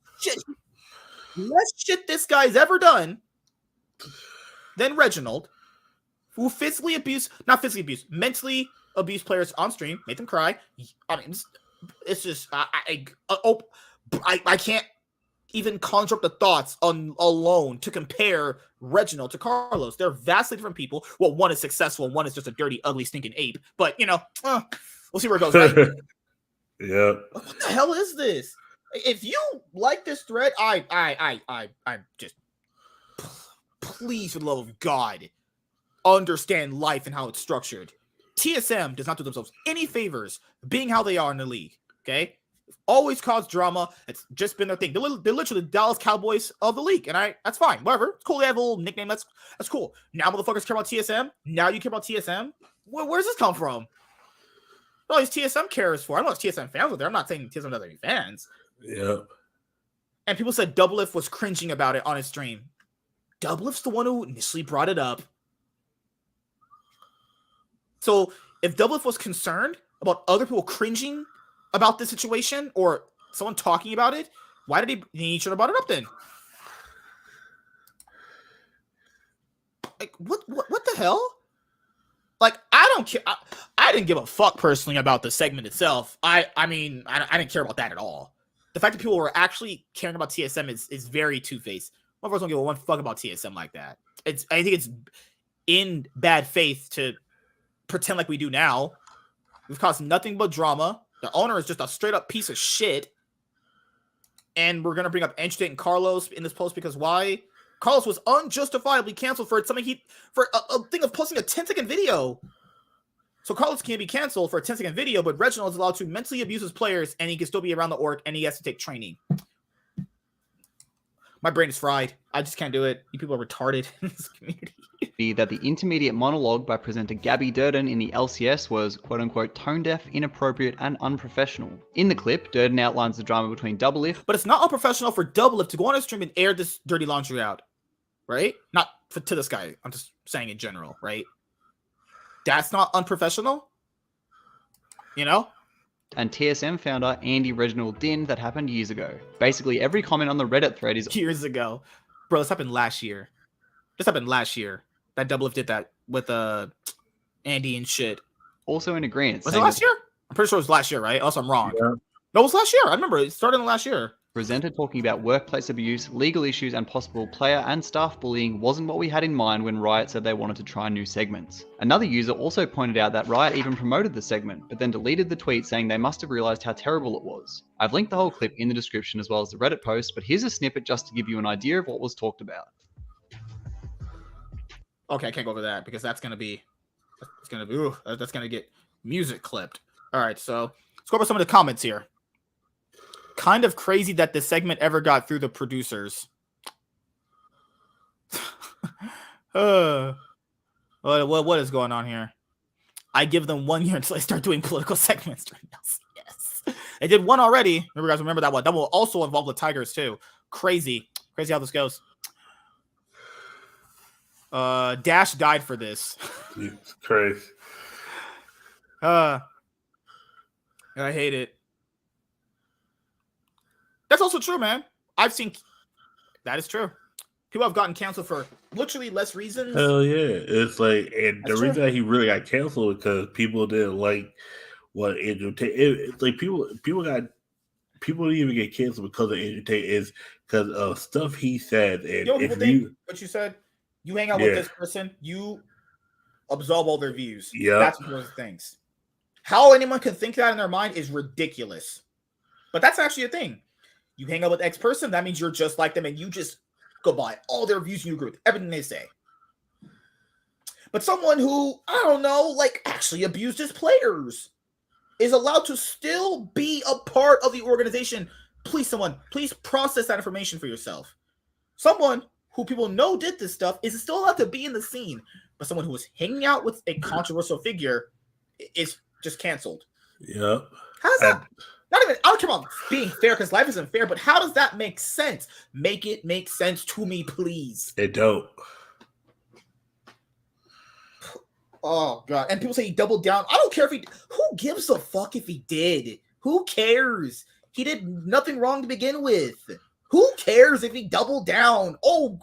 shit this guy's ever done than Reginald who mentally abuse players on stream, make them cry. I mean, it's just I can't even conjure up the thoughts alone to compare Reginald to Carlos. They're vastly different people. Well, one is successful and one is just a dirty, ugly, stinking ape. But we'll see where it goes. Right? Yeah. What the hell is this? If you like this thread, I'm just please, for the love of God, understand life and how it's structured. TSM does not do themselves any favors being how they are in the league. Okay, always cause drama. It's just been their thing. They're literally the Dallas Cowboys of the league, and that's fine. Whatever, it's cool. They have a little nickname. That's cool. Now motherfuckers care about TSM. Now you care about TSM. Where's this come from? All these TSM cares for. I don't know if TSM fans were there. I'm not saying TSM doesn't have any fans. Yep. And people said Doublelift was cringing about it on his stream. Doublelift's the one who initially brought it up. So if Doublelift was concerned about other people cringing about this situation or someone talking about it, why did he should have brought it up then? Like what the hell? Like I don't care. I didn't give a fuck personally about the segment itself. I mean I didn't care about that at all. The fact that people were actually caring about TSM is very two-faced. Motherfuckers don't give a one fuck about TSM like that. I think it's in bad faith to pretend like we do now. We've caused nothing but drama. The owner is just a straight up piece of shit. And we're gonna bring up Enchtate and Carlos in this post because why? Carlos was unjustifiably canceled for something for a thing of posting a 10-second video. So Carlos can't be canceled for a 10-second video, but Reginald is allowed to mentally abuse his players, and he can still be around the org, and he has to take training. My brain is fried. I just can't do it. You people are retarded in this community. That the intermediate monologue by presenter Gabby Durden in the LCS was quote-unquote tone-deaf, inappropriate, and unprofessional. In the clip, Durden outlines the drama between Doublelift, but it's not unprofessional for Doublelift to go on his stream and air this dirty laundry out, right? Not to this guy. I'm just saying in general, right? That's not unprofessional, you know? and TSM founder Andy Reginald Din that happened years ago. Basically, every comment on the Reddit thread is years ago. Bro, this happened last year. This happened last year. That Doublelift did that with Andy and shit. Also in agreement. Was it last year? I'm pretty sure it was last year, right? Unless I'm wrong. Yeah. No, it was last year. I remember it started in the last year. Presenter talking about workplace abuse, legal issues, and possible player and staff bullying wasn't what we had in mind when Riot said they wanted to try new segments. Another user also pointed out that Riot even promoted the segment, but then deleted the tweet saying they must have realized how terrible it was. I've linked the whole clip in the description as well as the Reddit post, but here's a snippet just to give you an idea of what was talked about. Okay, I can't go over that because that's gonna get music clipped. All right, so let's go over some of the comments here. Kind of crazy that this segment ever got through the producers. What is going on here? I give them 1 year until I start doing political segments. Yes, they did one already. Remember that one? That will also involve the Tigers too. Crazy how this goes. Dash died for this. It's crazy. I hate it. That's also true, man. I've seen that is true. People have gotten canceled for literally less reasons. Hell yeah. It's like, and the reason that he really got canceled because people didn't like what entertainment. It's like people didn't even get canceled because of entertainment is because of stuff he said. And you know people think what you said? You hang out with this person, you absorb all their views. Yeah. That's one of the things. How anyone can think that in their mind is ridiculous. But that's actually a thing. You hang out with X person, that means you're just like them and you just go by all their views and you agree with everything they say. But someone who, I don't know, like actually abused his players is allowed to still be a part of the organization. Please process that information for yourself. Someone who people know did this stuff is still allowed to be in the scene. But someone who was hanging out with a controversial figure is just canceled. Yep. How's that? Not even, I don't care about being fair because life isn't fair, but how does that make sense? Make it make sense to me, please. It don't. Oh, God. And people say he doubled down. I don't care if who gives a fuck if he did? Who cares? He did nothing wrong to begin with. Who cares if he doubled down? Oh,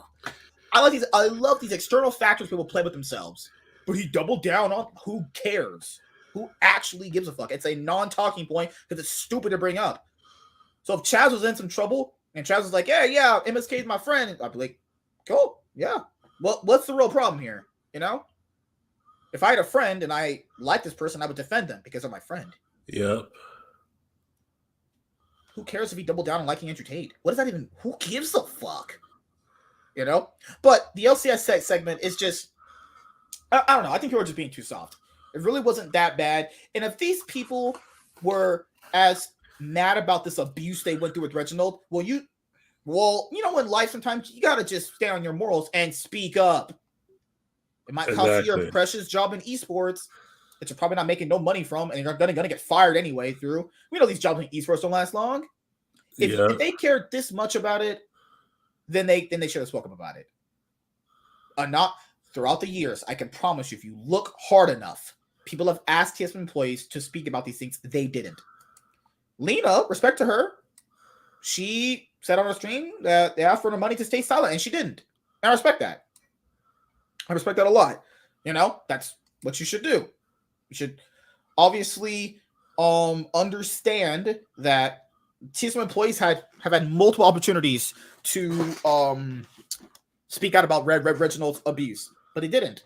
I love these external factors people play with themselves. but he doubled down on who cares? Who actually gives a fuck? It's a non-talking point because it's stupid to bring up. So if Chaz was in some trouble and Chaz was like, yeah, MSK is my friend, I'd be like, cool, yeah. Well, what's the real problem here? You know? If I had a friend and I liked this person, I would defend them because they're my friend. Yep. Who cares if he doubled down on liking Andrew Tate? What does that even... Who gives a fuck? You know? But the LCS segment is just... I don't know. I think people are just being too soft. It really wasn't that bad. And if these people were as mad about this abuse they went through with Reginald, well, you know, in life sometimes you gotta just stand on your morals and speak up. It might cost you your precious job in esports that you're probably not making no money from, and you're gonna get fired anyway. We know these jobs in esports don't last long. If they cared this much about it, then they should have spoken about it. Not throughout the years. I can promise you, if you look hard enough, people have asked TSM employees to speak about these things. They didn't. Lena, respect to her, she said on her stream that they asked for her money to stay silent, and she didn't. And I respect that. I respect that a lot. You know, that's what you should do. You should obviously understand that TSM employees have had multiple opportunities to speak out about Reginald's abuse, but they didn't.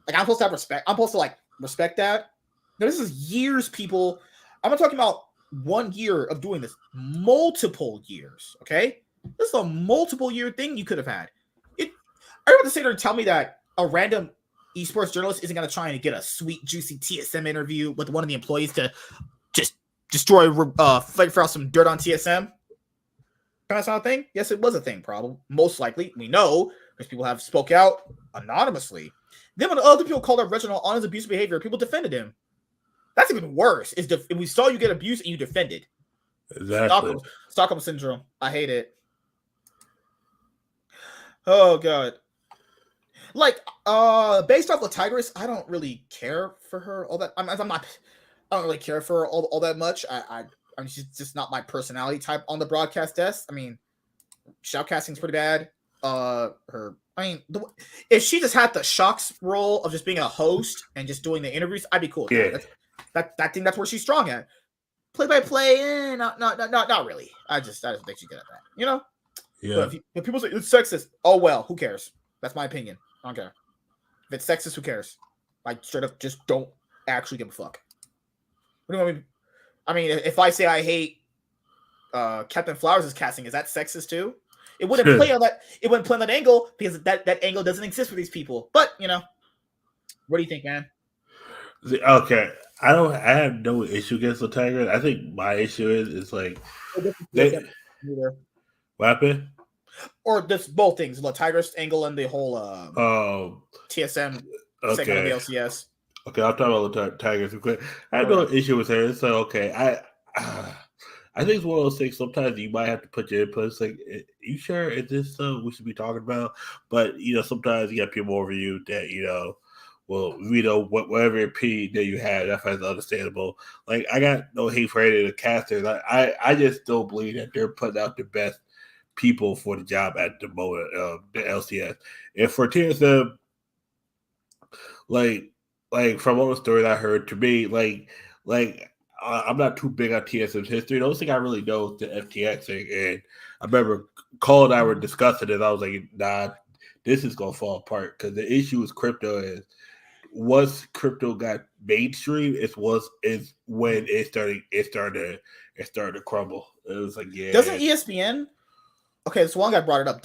Like, I'm supposed to have respect. I'm supposed to like respect that. Now, this is years, people. I'm not talking about 1 year of doing this. Multiple years. Okay, this is a multiple year thing you could have had. Are you about to sit there and tell me that a random esports journalist isn't going to try and get a sweet, juicy TSM interview with one of the employees to just destroy, figure out some dirt on TSM? That's not a thing? Yes, it was a thing, probably. Most likely, we know, because people have spoke out anonymously. Then when other people called out Reginald on his abusive behavior, people defended him. That's even worse. We saw you get abused and you defended. Exactly. Stockholm syndrome. I hate it. Oh, God. Like, based off of Tigress, I don't really care for her all that. I don't really care for her all that much. I mean, she's just not my personality type on the broadcast desk. I mean, shoutcasting's pretty bad. If she just had the shocks role of just being a host and just doing the interviews, I'd be cool with that. That's where she's strong at. Play by play, not really. I just think she's good at that. You know? Yeah. But if people say it's sexist, oh well, who cares? That's my opinion. I don't care. If it's sexist, who cares? I straight up just don't actually give a fuck. What do you want me to... I mean, if I say I hate Captain Flowers' casting, is that sexist too? It wouldn't play on that. It wouldn't play on that angle because that angle doesn't exist for these people. But you know, what do you think, man? Okay, I have no issue against the Tigers. I think my issue is like what happened? Or just both things: the Tigers angle and the whole TSM segment of the LCS. Okay, I'll talk about the Tigers real quick. I have no issue with her. So okay, I think it's one of those things. Sometimes you might have to put your input. It's like, you sure is this stuff we should be talking about? But you know, sometimes you got people over you that whatever opinion that you have, that's understandable. Like, I got no hate for any of the casters. I just don't believe that they're putting out the best people for the job at the moment. The LCS, and for TSM, like from all the stories I heard, to me, like I'm not too big on TSM's history. The only thing I really know is the FTX thing, and I remember Cole and I were discussing it. I was like, nah, this is gonna fall apart because the issue with crypto is once crypto got mainstream, is when it started to crumble. It was like, yeah. Doesn't ESPN? Okay, so one guy brought it up.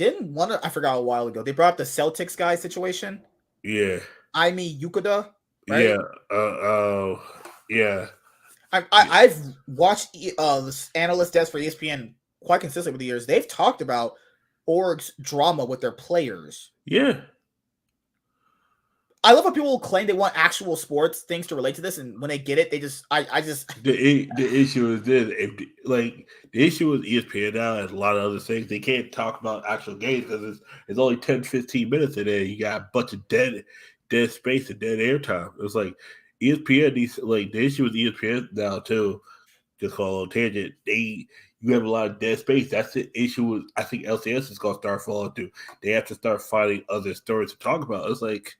I forgot a while ago. They brought up the Celtics guy situation. Yeah. Aimi Yukoda, right? Yeah. Yeah. I've watched this analyst desk for ESPN quite consistently over the years. They've talked about org's drama with their players. Yeah. I love how people claim they want actual sports things to relate to this, and when they get it, they just the issue is this: the issue with ESPN now and a lot of other things, they can't talk about actual games because it's only 10-15 minutes in there. You got a bunch of dead space and dead airtime. It's like ESPN needs, like, the issue with ESPN now too. Just call on tangent. You have a lot of dead space. That's the issue with, I think LCS is going to start falling through. They have to start finding other stories to talk about. It's like,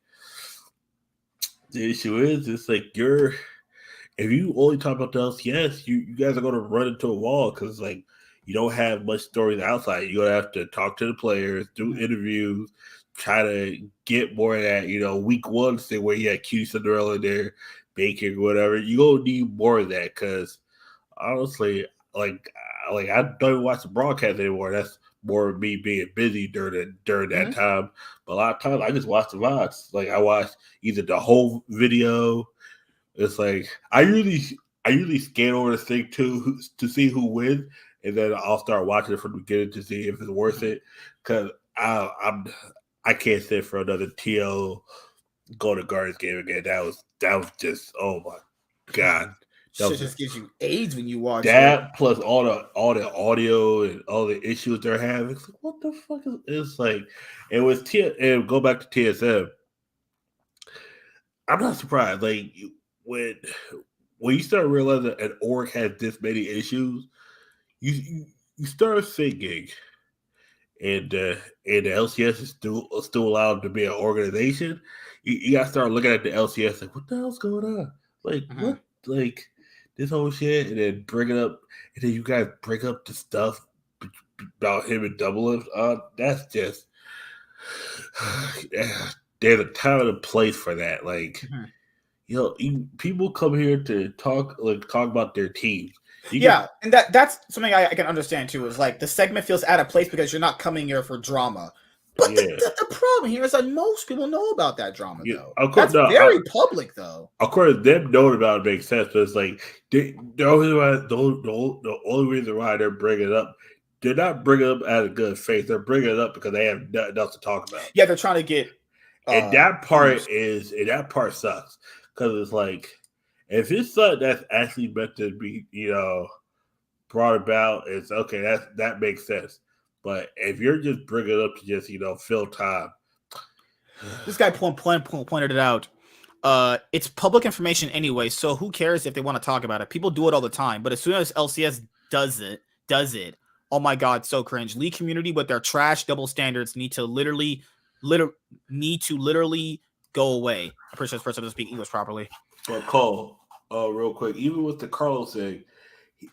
The issue is, it's like if you only talk about the LCS, you guys are going to run into a wall because like you don't have much stories outside. You're going to have to talk to the players, do interviews, try to get more of that, week one thing where you had Q Cinderella there, baking, whatever. You're going to need more of that because honestly, like I don't even watch the broadcast anymore. That's more of me being busy during that time. But a lot of times I just watch the VODs. Like I watch either the whole video. It's like I usually scan over the thing to see who wins, and then I'll start watching it from the beginning to see if it's worth it. Because I can't sit for another TL Golden Guardians game again. That was just, oh my god. Shit just gives you AIDS when you watch that. Plus all the audio and all the issues they're having. It's like, what the fuck is it's like? And go back to TSM. I'm not surprised. Like when you start realizing an org has this many issues, you start thinking, and the LCS is still allowed to be an organization. You gotta start looking at the LCS like, what the hell's going on? Like what? Like this whole shit, and then bring it up, and then you guys bring up the stuff about him and Double F. That's just there's a time and a place for that. Like people come here to talk about their teams. And that's something I can understand too. Is like the segment feels out of place because you're not coming here for drama. But the problem here is that most people know about that drama, though. Of course, that's very public, though. Of course, them knowing about it makes sense, but it's like the only reason why they're bringing it up, they're not bringing it up out of good faith. They're bringing it up because they have nothing else to talk about. Yeah, they're trying to get. And that part sucks because it's like if it's something that's actually meant to be, brought about, it's okay. That makes sense. But if you're just bringing it up to just, fill time. This guy pointed it out. It's public information anyway, so who cares if they want to talk about it? People do it all the time. But as soon as LCS does it, oh my God, so cringe. League community with their trash double standards need to literally go away. I'm pretty sure this person doesn't speak English properly. But Cole, real quick, even with the Carlos thing,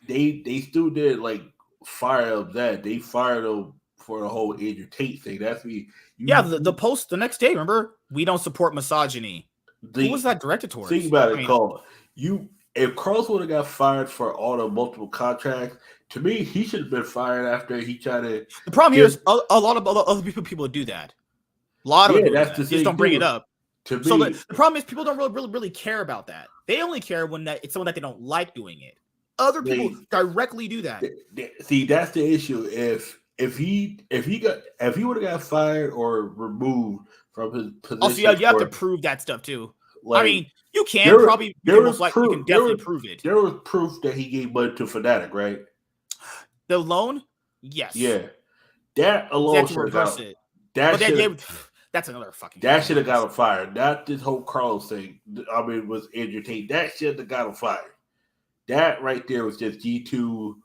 they still did like fire up that. They fired him for the whole Andrew Tate thing. That's me. The post the next day, remember? We don't support misogyny. Who was that directed towards? Think about it, Cole. If Carlos would have got fired for all the multiple contracts, to me, he should have been fired after he tried to. The problem here is a lot of other people do that. A lot of people just don't bring it up. So the problem is people don't really care about that. They only care when it's someone that they don't like doing it. Other people directly do that. See, that's the issue. If he would have got fired or removed from his position, also you have to prove that stuff too. Like, I mean, you can you can definitely prove it. There was proof that he gave money to Fnatic, right? The loan, yes. Yeah, that alone should reverse it. That's another fucking. That should have got him fired. Not this whole Carlos thing. I mean, was Andrew Tate. That should have got him fired. That right there was just G2,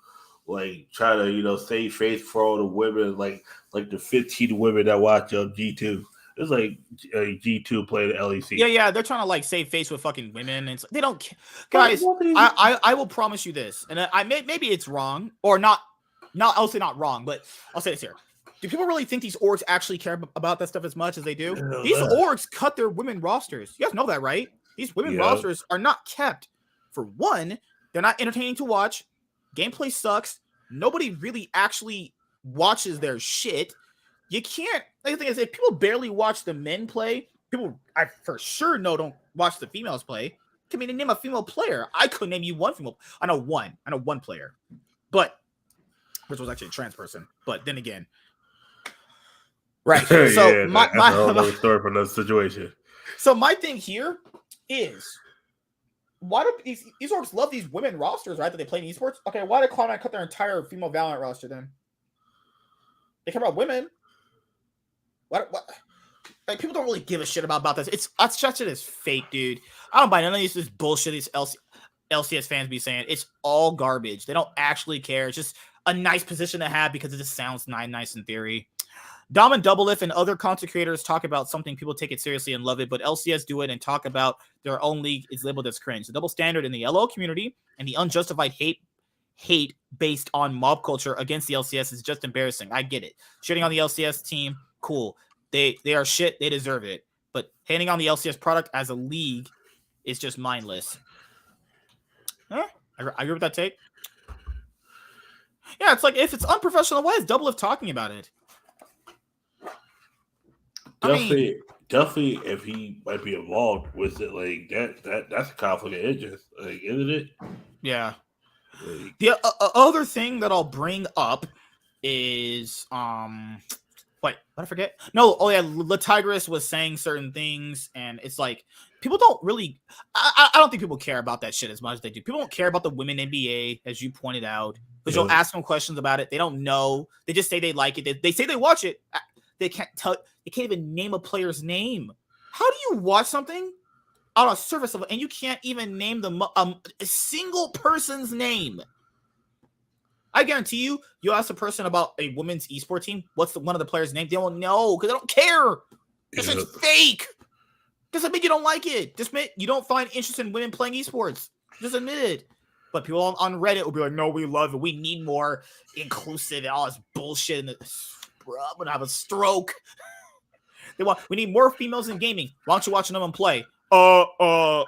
like trying to save face for all the women, like the 15 women that watch G2. It's like G2 playing the LEC. Yeah, they're trying to like save face with fucking women, and they don't. Guys, I will promise you this, and maybe it's wrong or not. I'll say not wrong, but I'll say this here. Do people really think these orgs actually care about that stuff as much as they do? These orgs cut their women rosters. You guys know that, right? These women rosters are not kept. For one, they're not entertaining to watch. Gameplay sucks. Nobody really actually watches their shit. You can't. The thing is, if people barely watch the men play, people I for sure don't watch the females play. Can me name a female player? I couldn't name you one female. I know one player, but which was actually a trans person. But then again. Right. So my story for another situation. So my thing here is, why do these orgs love these women rosters, right? That they play in esports. Okay, why did Cloud9 cut their entire female Valorant roster then? They care about women. What? Like people don't really give a shit about this. It's such shit is fake, dude. I don't buy none of this bullshit. These LCS fans be saying it's all garbage. They don't actually care. It's just a nice position to have because it just sounds nice in theory. Dom and Doublelift and other content creators talk about something, people take it seriously and love it, but LCS do it and talk about their own league is labeled as cringe. The double standard in the LO community and the unjustified hate based on mob culture against the LCS is just embarrassing. I get it. Shitting on the LCS team, cool. They are shit. They deserve it. But hating on the LCS product as a league is just mindless. I agree with that take. Yeah, it's like if it's unprofessional, why is Doublelift talking about it? Definitely, if he might be involved with it, like that's a conflict of interest, like, isn't it? Yeah. Like, the other thing that I'll bring up is wait, what I forget? No, oh yeah, Tigris was saying certain things, and it's like people don't really. I don't think people care about that shit as much as they do. People don't care about the women NBA, as you pointed out. Because you'll ask them questions about it, they don't know. They just say they like it. They say they watch it. They can't tell. They can't even name a player's name. How do you watch something on a surface level and you can't even name a single person's name? I guarantee you ask a person about a women's esports team, what's one of the players' name? They won't know because they don't care. This is fake. Doesn't mean you don't like it. Just mean you don't find interest in women playing esports. Just admit it. But people on Reddit will be like, no, we love it. We need more inclusive and all this bullshit. And bro, I'm gonna have a stroke. We need more females in gaming. Why don't you watch them play? no,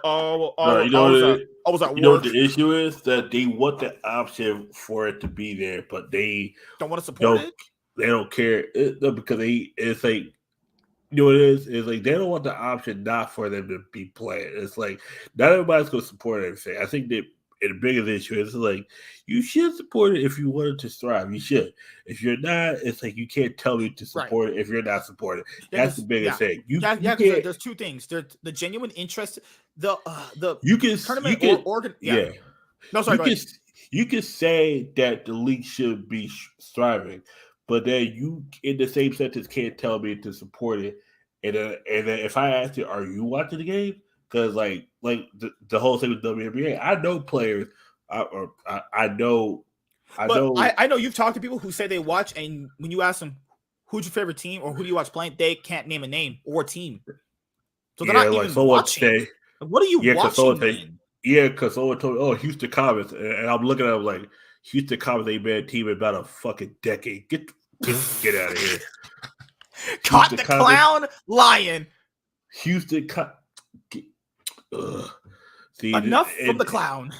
you know what the issue is? That they want the option for it to be there, but they don't want to support it. They don't care because it's like, you know what it is? It's like they don't want the option not for them to be playing. It's like not everybody's gonna support everything. I think that the biggest issue is like you should support it if you wanted to thrive. You should. If you're not, it's like you can't tell me to support it if you're not supporting. That's the biggest thing. There's two things. There's the genuine interest. The tournament organ. Yeah. No, sorry. You can say that the league should be striving, but then you, in the same sentence, can't tell me to support it. And then if I ask you, are you watching the game? Because like the whole thing with WNBA, I know players. I know you've talked to people who say they watch, and when you ask them who's your favorite team or who do you watch playing, they can't name a name or team. So they're not even watching. What are you watching? Because someone told me, "Oh, Houston Comets," and I'm looking at them like Houston Comets ain't been a team in about a fucking decade. Get out of here. Caught the clown lying. Houston. See, enough from the clown.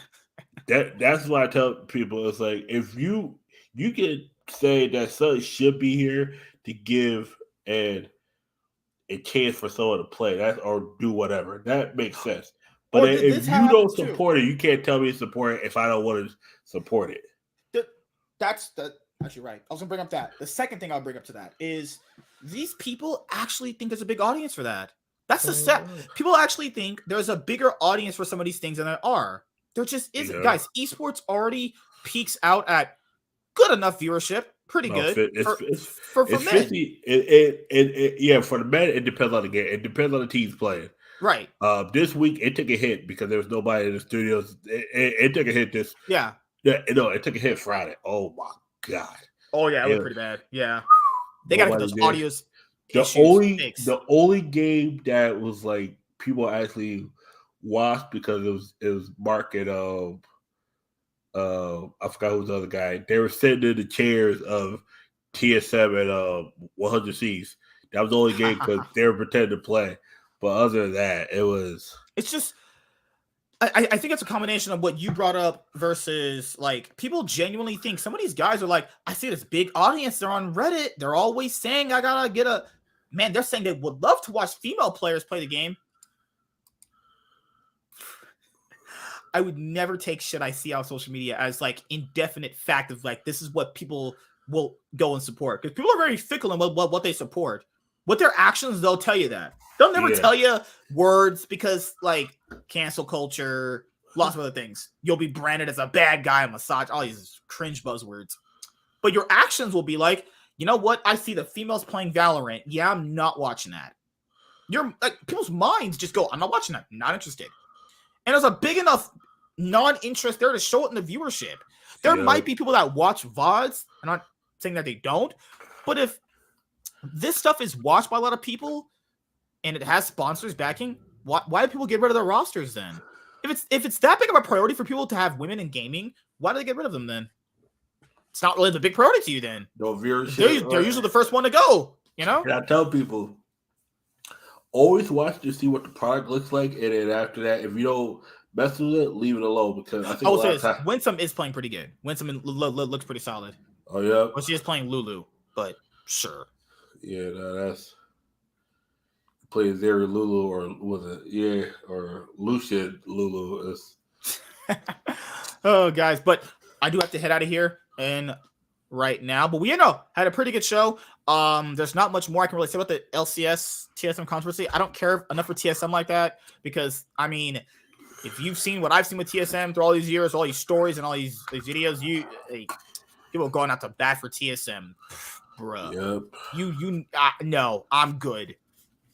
That's what I tell people. It's like if you can say that something should be here to give a chance for someone to play that or do whatever, that makes sense. But if you don't support it, you can't tell me to support it if I don't want to support it. That's actually right. I was gonna bring up that. The second thing I'll bring up to that is these people actually think there's a big audience for that. That's the set. People actually think there's a bigger audience for some of these things than there are. There just isn't. Yeah. Guys, esports already peaks out at good enough viewership. Pretty good. For men. 50, yeah, for the men, it depends on the game. It depends on the teams playing. Right. This week, it took a hit because there was nobody in the studios. It took a hit this. Yeah. No, it took a hit Friday. Oh, my God. Oh, yeah, it was pretty bad. Yeah. They got to get those audios. The only game that was like people actually watched because it was Mark and I forgot who was the other guy. They were sitting in the chairs of TSM and 100 Cs. That was the only game because they were pretending to play. But other than that, it's just I think it's a combination of what you brought up versus like people genuinely think some of these guys are like, I see this big audience. They're on Reddit. They're always saying I gotta get a man. They're saying they would love to watch female players play the game. I would never take shit I see on social media as like indefinite fact of like this is what people will go and support because people are very fickle in what they support. What their actions, they'll tell you that. They'll never tell you words because, like, cancel culture, lots of other things. You'll be branded as a bad guy, a massage, all these cringe buzzwords. But your actions will be like, you know what? I see the females playing Valorant. Yeah, I'm not watching that. People's minds just go, I'm not watching that. Not interested. And there's a big enough non-interest there to show it in the viewership. There might be people that watch VODs. I'm not saying that they don't. But if this stuff is watched by a lot of people, and it has sponsors backing. Why do people get rid of their rosters then? If it's that big of a priority for people to have women in gaming, why do they get rid of them then? It's not really the big priority to you then. No viewership. They're usually the first one to go, you know? And I tell people, always watch to see what the product looks like, and then after that, if you don't mess with it, leave it alone, because I think I will say this, Winsome is playing pretty good. Winsome looks pretty solid. Oh, yeah? Well, she is playing Lulu, but sure. Yeah, that's... Play Zeri Lulu, or was it? Yeah, or Lucian Lulu. Oh, guys, but I do have to head out of here and right now. But we had a pretty good show. There's not much more I can really say about the LCS TSM controversy. I don't care enough for TSM like that because I mean, if you've seen what I've seen with TSM through all these years, all these stories and all these videos, people going out to bat for TSM, bro. Yep. No, I'm good.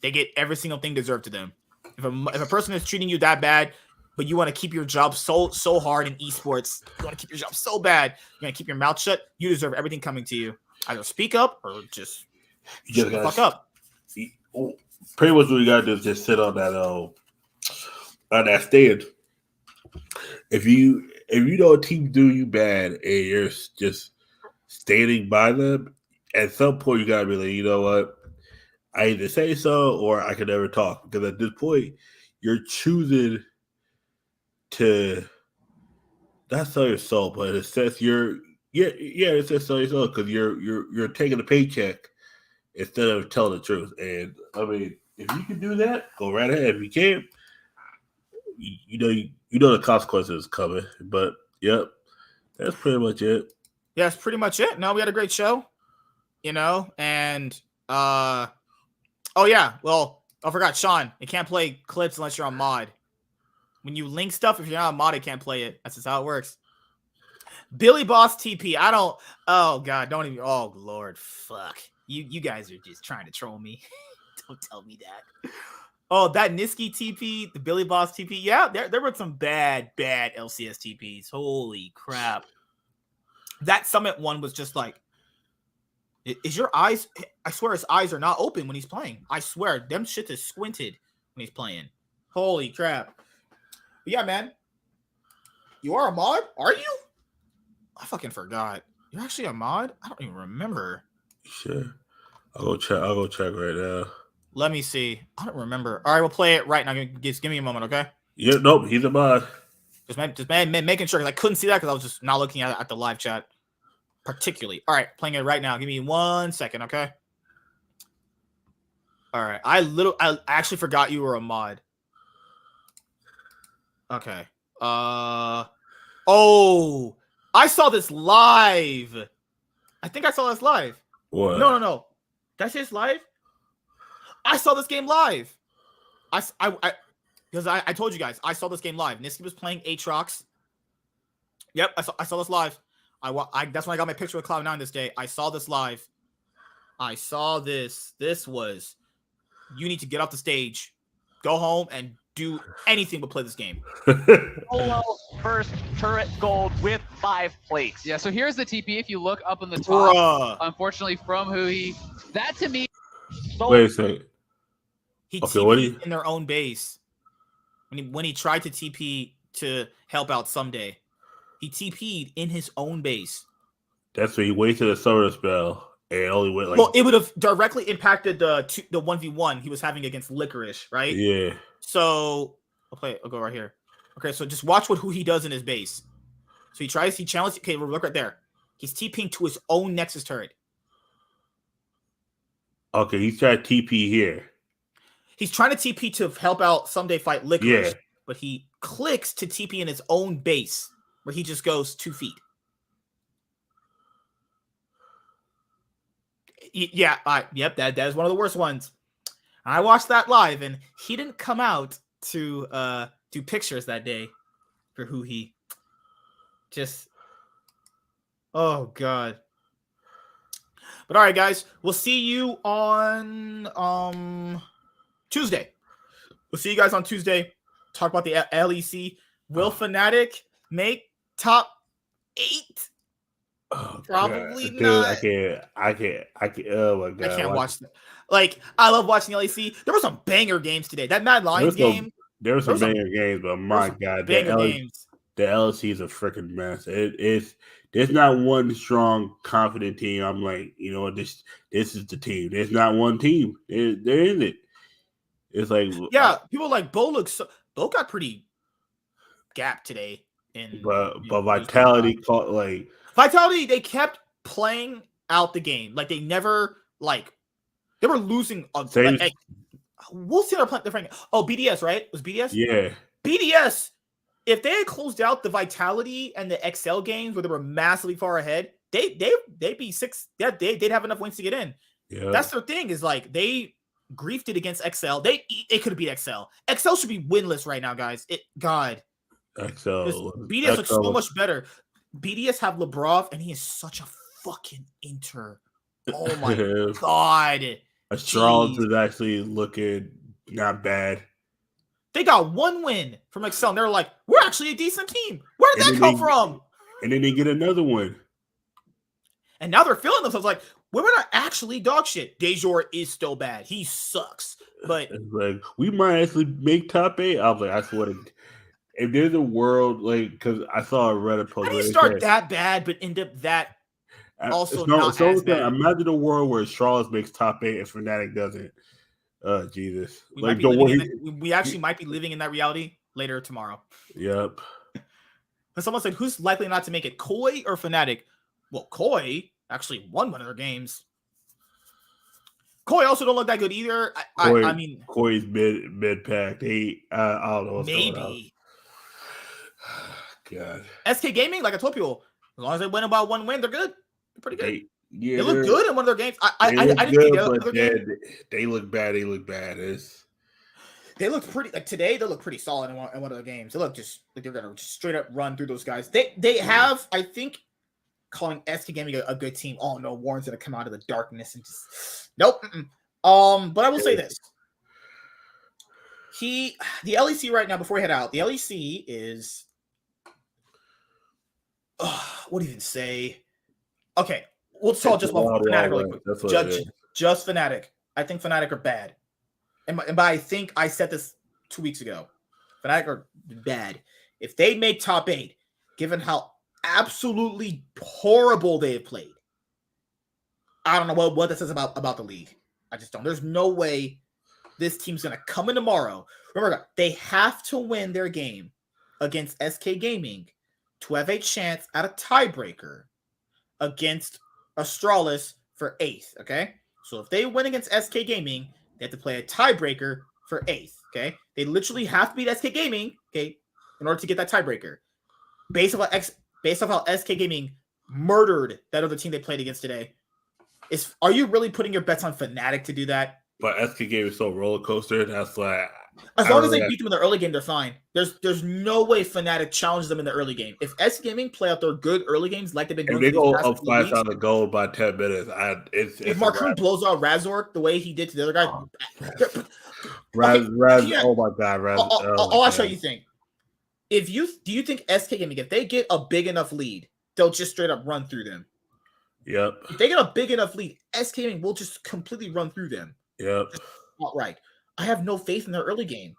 They get every single thing deserved to them. If a person is treating you that bad, but you want to keep your job so hard in esports, you want to keep your job so bad, you want to keep your mouth shut, you deserve everything coming to you. Either speak up or just shut the fuck up. Pretty much what you gotta do is just sit on that stand. If you know a team do you bad and you're just standing by them, at some point you gotta be like, you know what? I either say so or I can never talk, because at this point you're choosing to not sell your soul, but it says it says sell your soul because you're taking a paycheck instead of telling the truth. And I mean, if you can do that, go right ahead. If you can't, you know the consequences coming. But yep, that's pretty much it. Yeah, that's pretty much it. No, we had a great show, and oh yeah, well, I forgot, Sean. You can't play clips unless you're on mod. When you link stuff, if you're not on mod, you can't play it. That's just how it works. Billy Boss TP. Oh god, don't even. Oh lord, fuck. You guys are just trying to troll me. Don't tell me that. Oh, that Niski TP, the Billy Boss TP. Yeah, there were some bad LCS TPs. Holy crap. That Summit one was just like, is your eyes? I swear his eyes are not open when he's playing. I swear, them shit is squinted when he's playing. Holy crap. But yeah, man. You are a mod? Are you? I fucking forgot. You're actually a mod? I don't even remember. Sure. I'll go check right now. Let me see. I don't remember. All right, we'll play it right now. Just give me a moment, okay? Yeah, nope, he's a mod. Just making sure, because I couldn't see that because I was just not looking at the live chat particularly. All right, playing it right now. Give me 1 second, okay? All right. I actually forgot you were a mod. Okay. Oh, I saw this live. I think I saw this live. What? No. Did I say this live? I saw this game live. Because I told you guys, I saw this game live. Niski was playing Aatrox. Yep, I saw this live. That's when I got my picture with Cloud9 this day. I saw this live. I saw this. This was, you need to get off the stage, go home, and do anything but play this game. Solo first turret gold with 5 plates. Yeah, so here's the TP. If you look up on the top, Bruh. unfortunately from Huhi, that to me. Wait a second. He Okay, TP'd in their own base. When he tried to TP to help out someday, he TP'd in his own base. That's where he wasted a summer spell and only went like. Well, it would have directly impacted the 1v1 he was having against Licorice, right? Yeah. So I'll go right here. Okay, so just watch who he does in his base. So he challenges. Okay, look right there. He's TPing to his own Nexus turret. Okay, he's trying to TP here. He's trying to TP to help out someday fight Licorice, but he clicks to TP in his own base, where he just goes 2 feet. Yeah, yep, that is one of the worst ones. I watched that live, and he didn't come out to do pictures that day for who he just. Oh god. But all right, guys, we'll see you on Tuesday. We'll see you guys on Tuesday. Talk about the LEC. Will Fnatic make top 8? Oh, Probably God. Dude, not. I can't. Oh my God. I can't watch that. Like, I love watching the LEC. There were some banger games today. That Mad Lions game. There were some banger games, but my God, banger games. the LC is a freaking mess. There's not one strong, confident team. I'm like, you know what, this is the team. There's not one team. There isn't. It's like, yeah, people like Bo Bo got pretty gapped today. But Vitality caught like Vitality. They kept playing out the game. Like they never they were losing. We'll see their different. Oh, BDS, right? It was BDS? Yeah. BDS. If they had closed out the Vitality and the XL games where they were massively far ahead, they'd be 6. They'd have enough wins to get in. Yeah. That's their thing. Is like they griefed it against XL. They could have beat XL. XL should be winless right now, guys. BDS looks so much better. BDS have Lebrov, and he is such a fucking inter. Oh my God. Astralis is actually looking not bad. They got 1 win from XL, and they're like, we're actually a decent team. Where did that come from? And then they get another one. And now they're feeling themselves like, we're not actually dog shit. Dejor is still bad. He sucks. But it's like, we might actually make top 8. I was like, I swear to, if there's a world, like, because I saw a Reddit post. How do you start that bad, but end up that also not as bad? Imagine a world where Astralis makes top 8 and Fnatic doesn't. Oh, Jesus. We actually might be living in that reality later tomorrow. Yep. But someone said, who's likely not to make it, Koi or Fnatic? Well, Koi actually won one of their games. Koi also don't look that good either. I mean, Koi's mid pack. I don't know what's going on. God. SK Gaming, like I told people, as long as they win about 1 win, they're good. They're pretty good. They look good in one of their games. I didn't see the other game. They look bad. They look bad. They look pretty like today. They look pretty solid in one of the games. They look just like they're gonna just straight up run through those guys. They have, I think, calling SK Gaming a good team. Oh no, Warren's gonna come out of the darkness and just nope. But I will say this: the LEC right now, before we head out, the LEC is what do you even say? Okay, we'll talk just about Fnatic really quick. Just Fnatic. I think Fnatic are bad. And by I think I said this 2 weeks ago. Fnatic are bad. If they make top 8, given how absolutely horrible they have played, I don't know what that says about the league. I just don't. There's no way this team's going to come in tomorrow. Remember, they have to win their game against SK Gaming to have a chance at a tiebreaker against Astralis for 8th, okay? So if they win against SK Gaming, they have to play a tiebreaker for 8th, okay? They literally have to beat SK Gaming, okay, in order to get that tiebreaker. Based off how SK Gaming murdered that other team they played against today, are you really putting your bets on Fnatic to do that? But SK Gaming is so roller coaster. That's like, as long as they beat them in the early game, they're fine. There's no way Fnatic challenges them in the early game. If SK Gaming play out their good early games like they've been doing, if they go up 5,000 gold by 10 minutes, if Marcoon blows out Razork the way he did to the other guy, oh my God, Raz! I'll show you thing. Do you think SK Gaming, if they get a big enough lead, they'll just straight up run through them? Yep. If they get a big enough lead, SK Gaming will just completely run through them. Yep. Outright. I have no faith in their early game.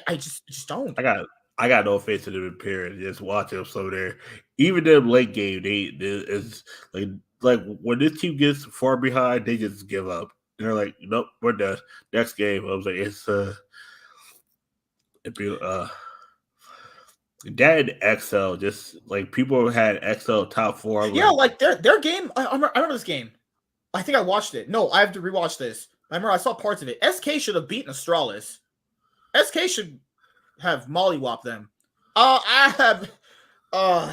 I just don't. I got no faith in them in period. Just watch them so there. Even them late game, it's like when this team gets far behind, they just give up. They're like, nope, we're done. Next game. I was like, that and XL, just like people had XL top 4. Yeah, like their game. I remember this game. I think I watched it. No, I have to rewatch this. I remember I saw parts of it. SK should have beaten Astralis. SK should have mollywopped them. I have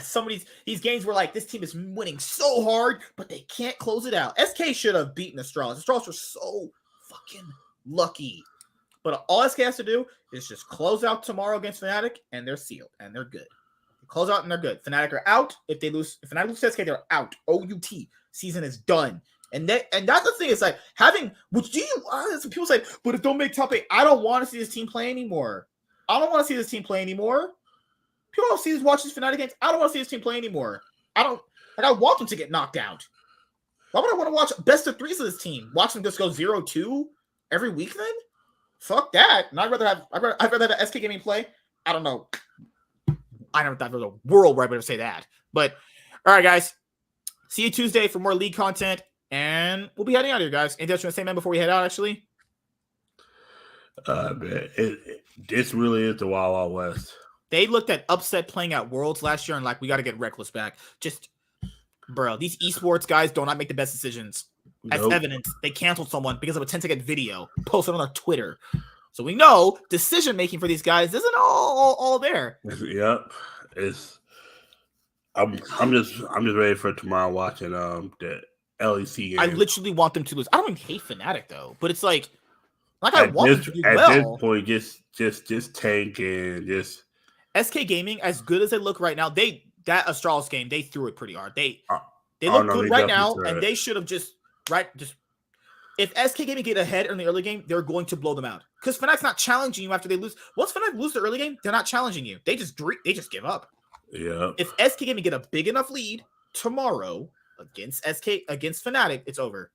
some of these games where like this team is winning so hard, but they can't close it out. SK should have beaten Astralis. Astralis were so fucking lucky. But all SK has to do is just close out tomorrow against Fnatic, and they're sealed, and they're good. They close out, and they're good. Fnatic are out. If Fnatic lose to SK, they're out. OUT. Season is done. And that's the thing. It's like some people say, but if don't make top 8, I don't want to see this team play anymore. People don't see this watch these Fnatic games. I don't want to see this team play anymore. Like, I want them to get knocked out. Why would I want to watch best of threes of this team? Watch them just go 0-2 every week then? Fuck that. And I'd rather have an SK Gaming play. I don't know. I don't know if there's a world where I better say that. But all right, guys. See you Tuesday for more league content. And we'll be heading out here, guys. Anything else you want to say, man, before we head out, actually? Man, this really is the Wild Wild West. They looked at upset playing at Worlds last year and like, we got to get Reckless back. Just, bro, these esports guys do not make the best decisions. As evidence, they canceled someone because of a 10-second video posted on their Twitter. So we know decision-making for these guys isn't all there. Yep. I'm just ready for tomorrow watching the LEC game. I literally want them to lose. I don't even hate Fnatic though, but it's like I at want this, them to do at well. this point, just tank and just SK Gaming, as good as they look right now, that Astralis game, they threw it pretty hard. They look good right now, and they should have just if SK Gaming get ahead in the early game, they're going to blow them out. Because Fnatic's not challenging you after they lose. Once Fnatic lose the early game, they're not challenging you. They just give up. Yeah. If SK Gaming get a big enough lead tomorrow against Fnatic, it's over.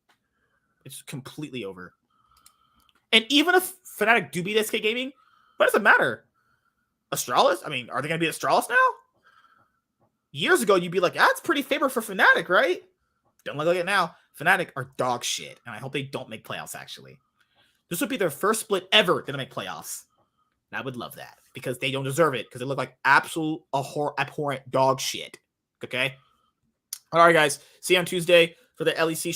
It's completely over. And even if Fnatic do beat SK Gaming, what does it matter? Astralis? I mean, are they going to beat Astralis now? Years ago, you'd be like, that's pretty favorable for Fnatic, right? Don't look like it now. Fnatic are dog shit, and I hope they don't make playoffs, actually. This would be their first split ever to make playoffs. And I would love that, because they don't deserve it, because they look like absolute abhorrent dog shit. Okay? All right, guys. See you on Tuesday for the LEC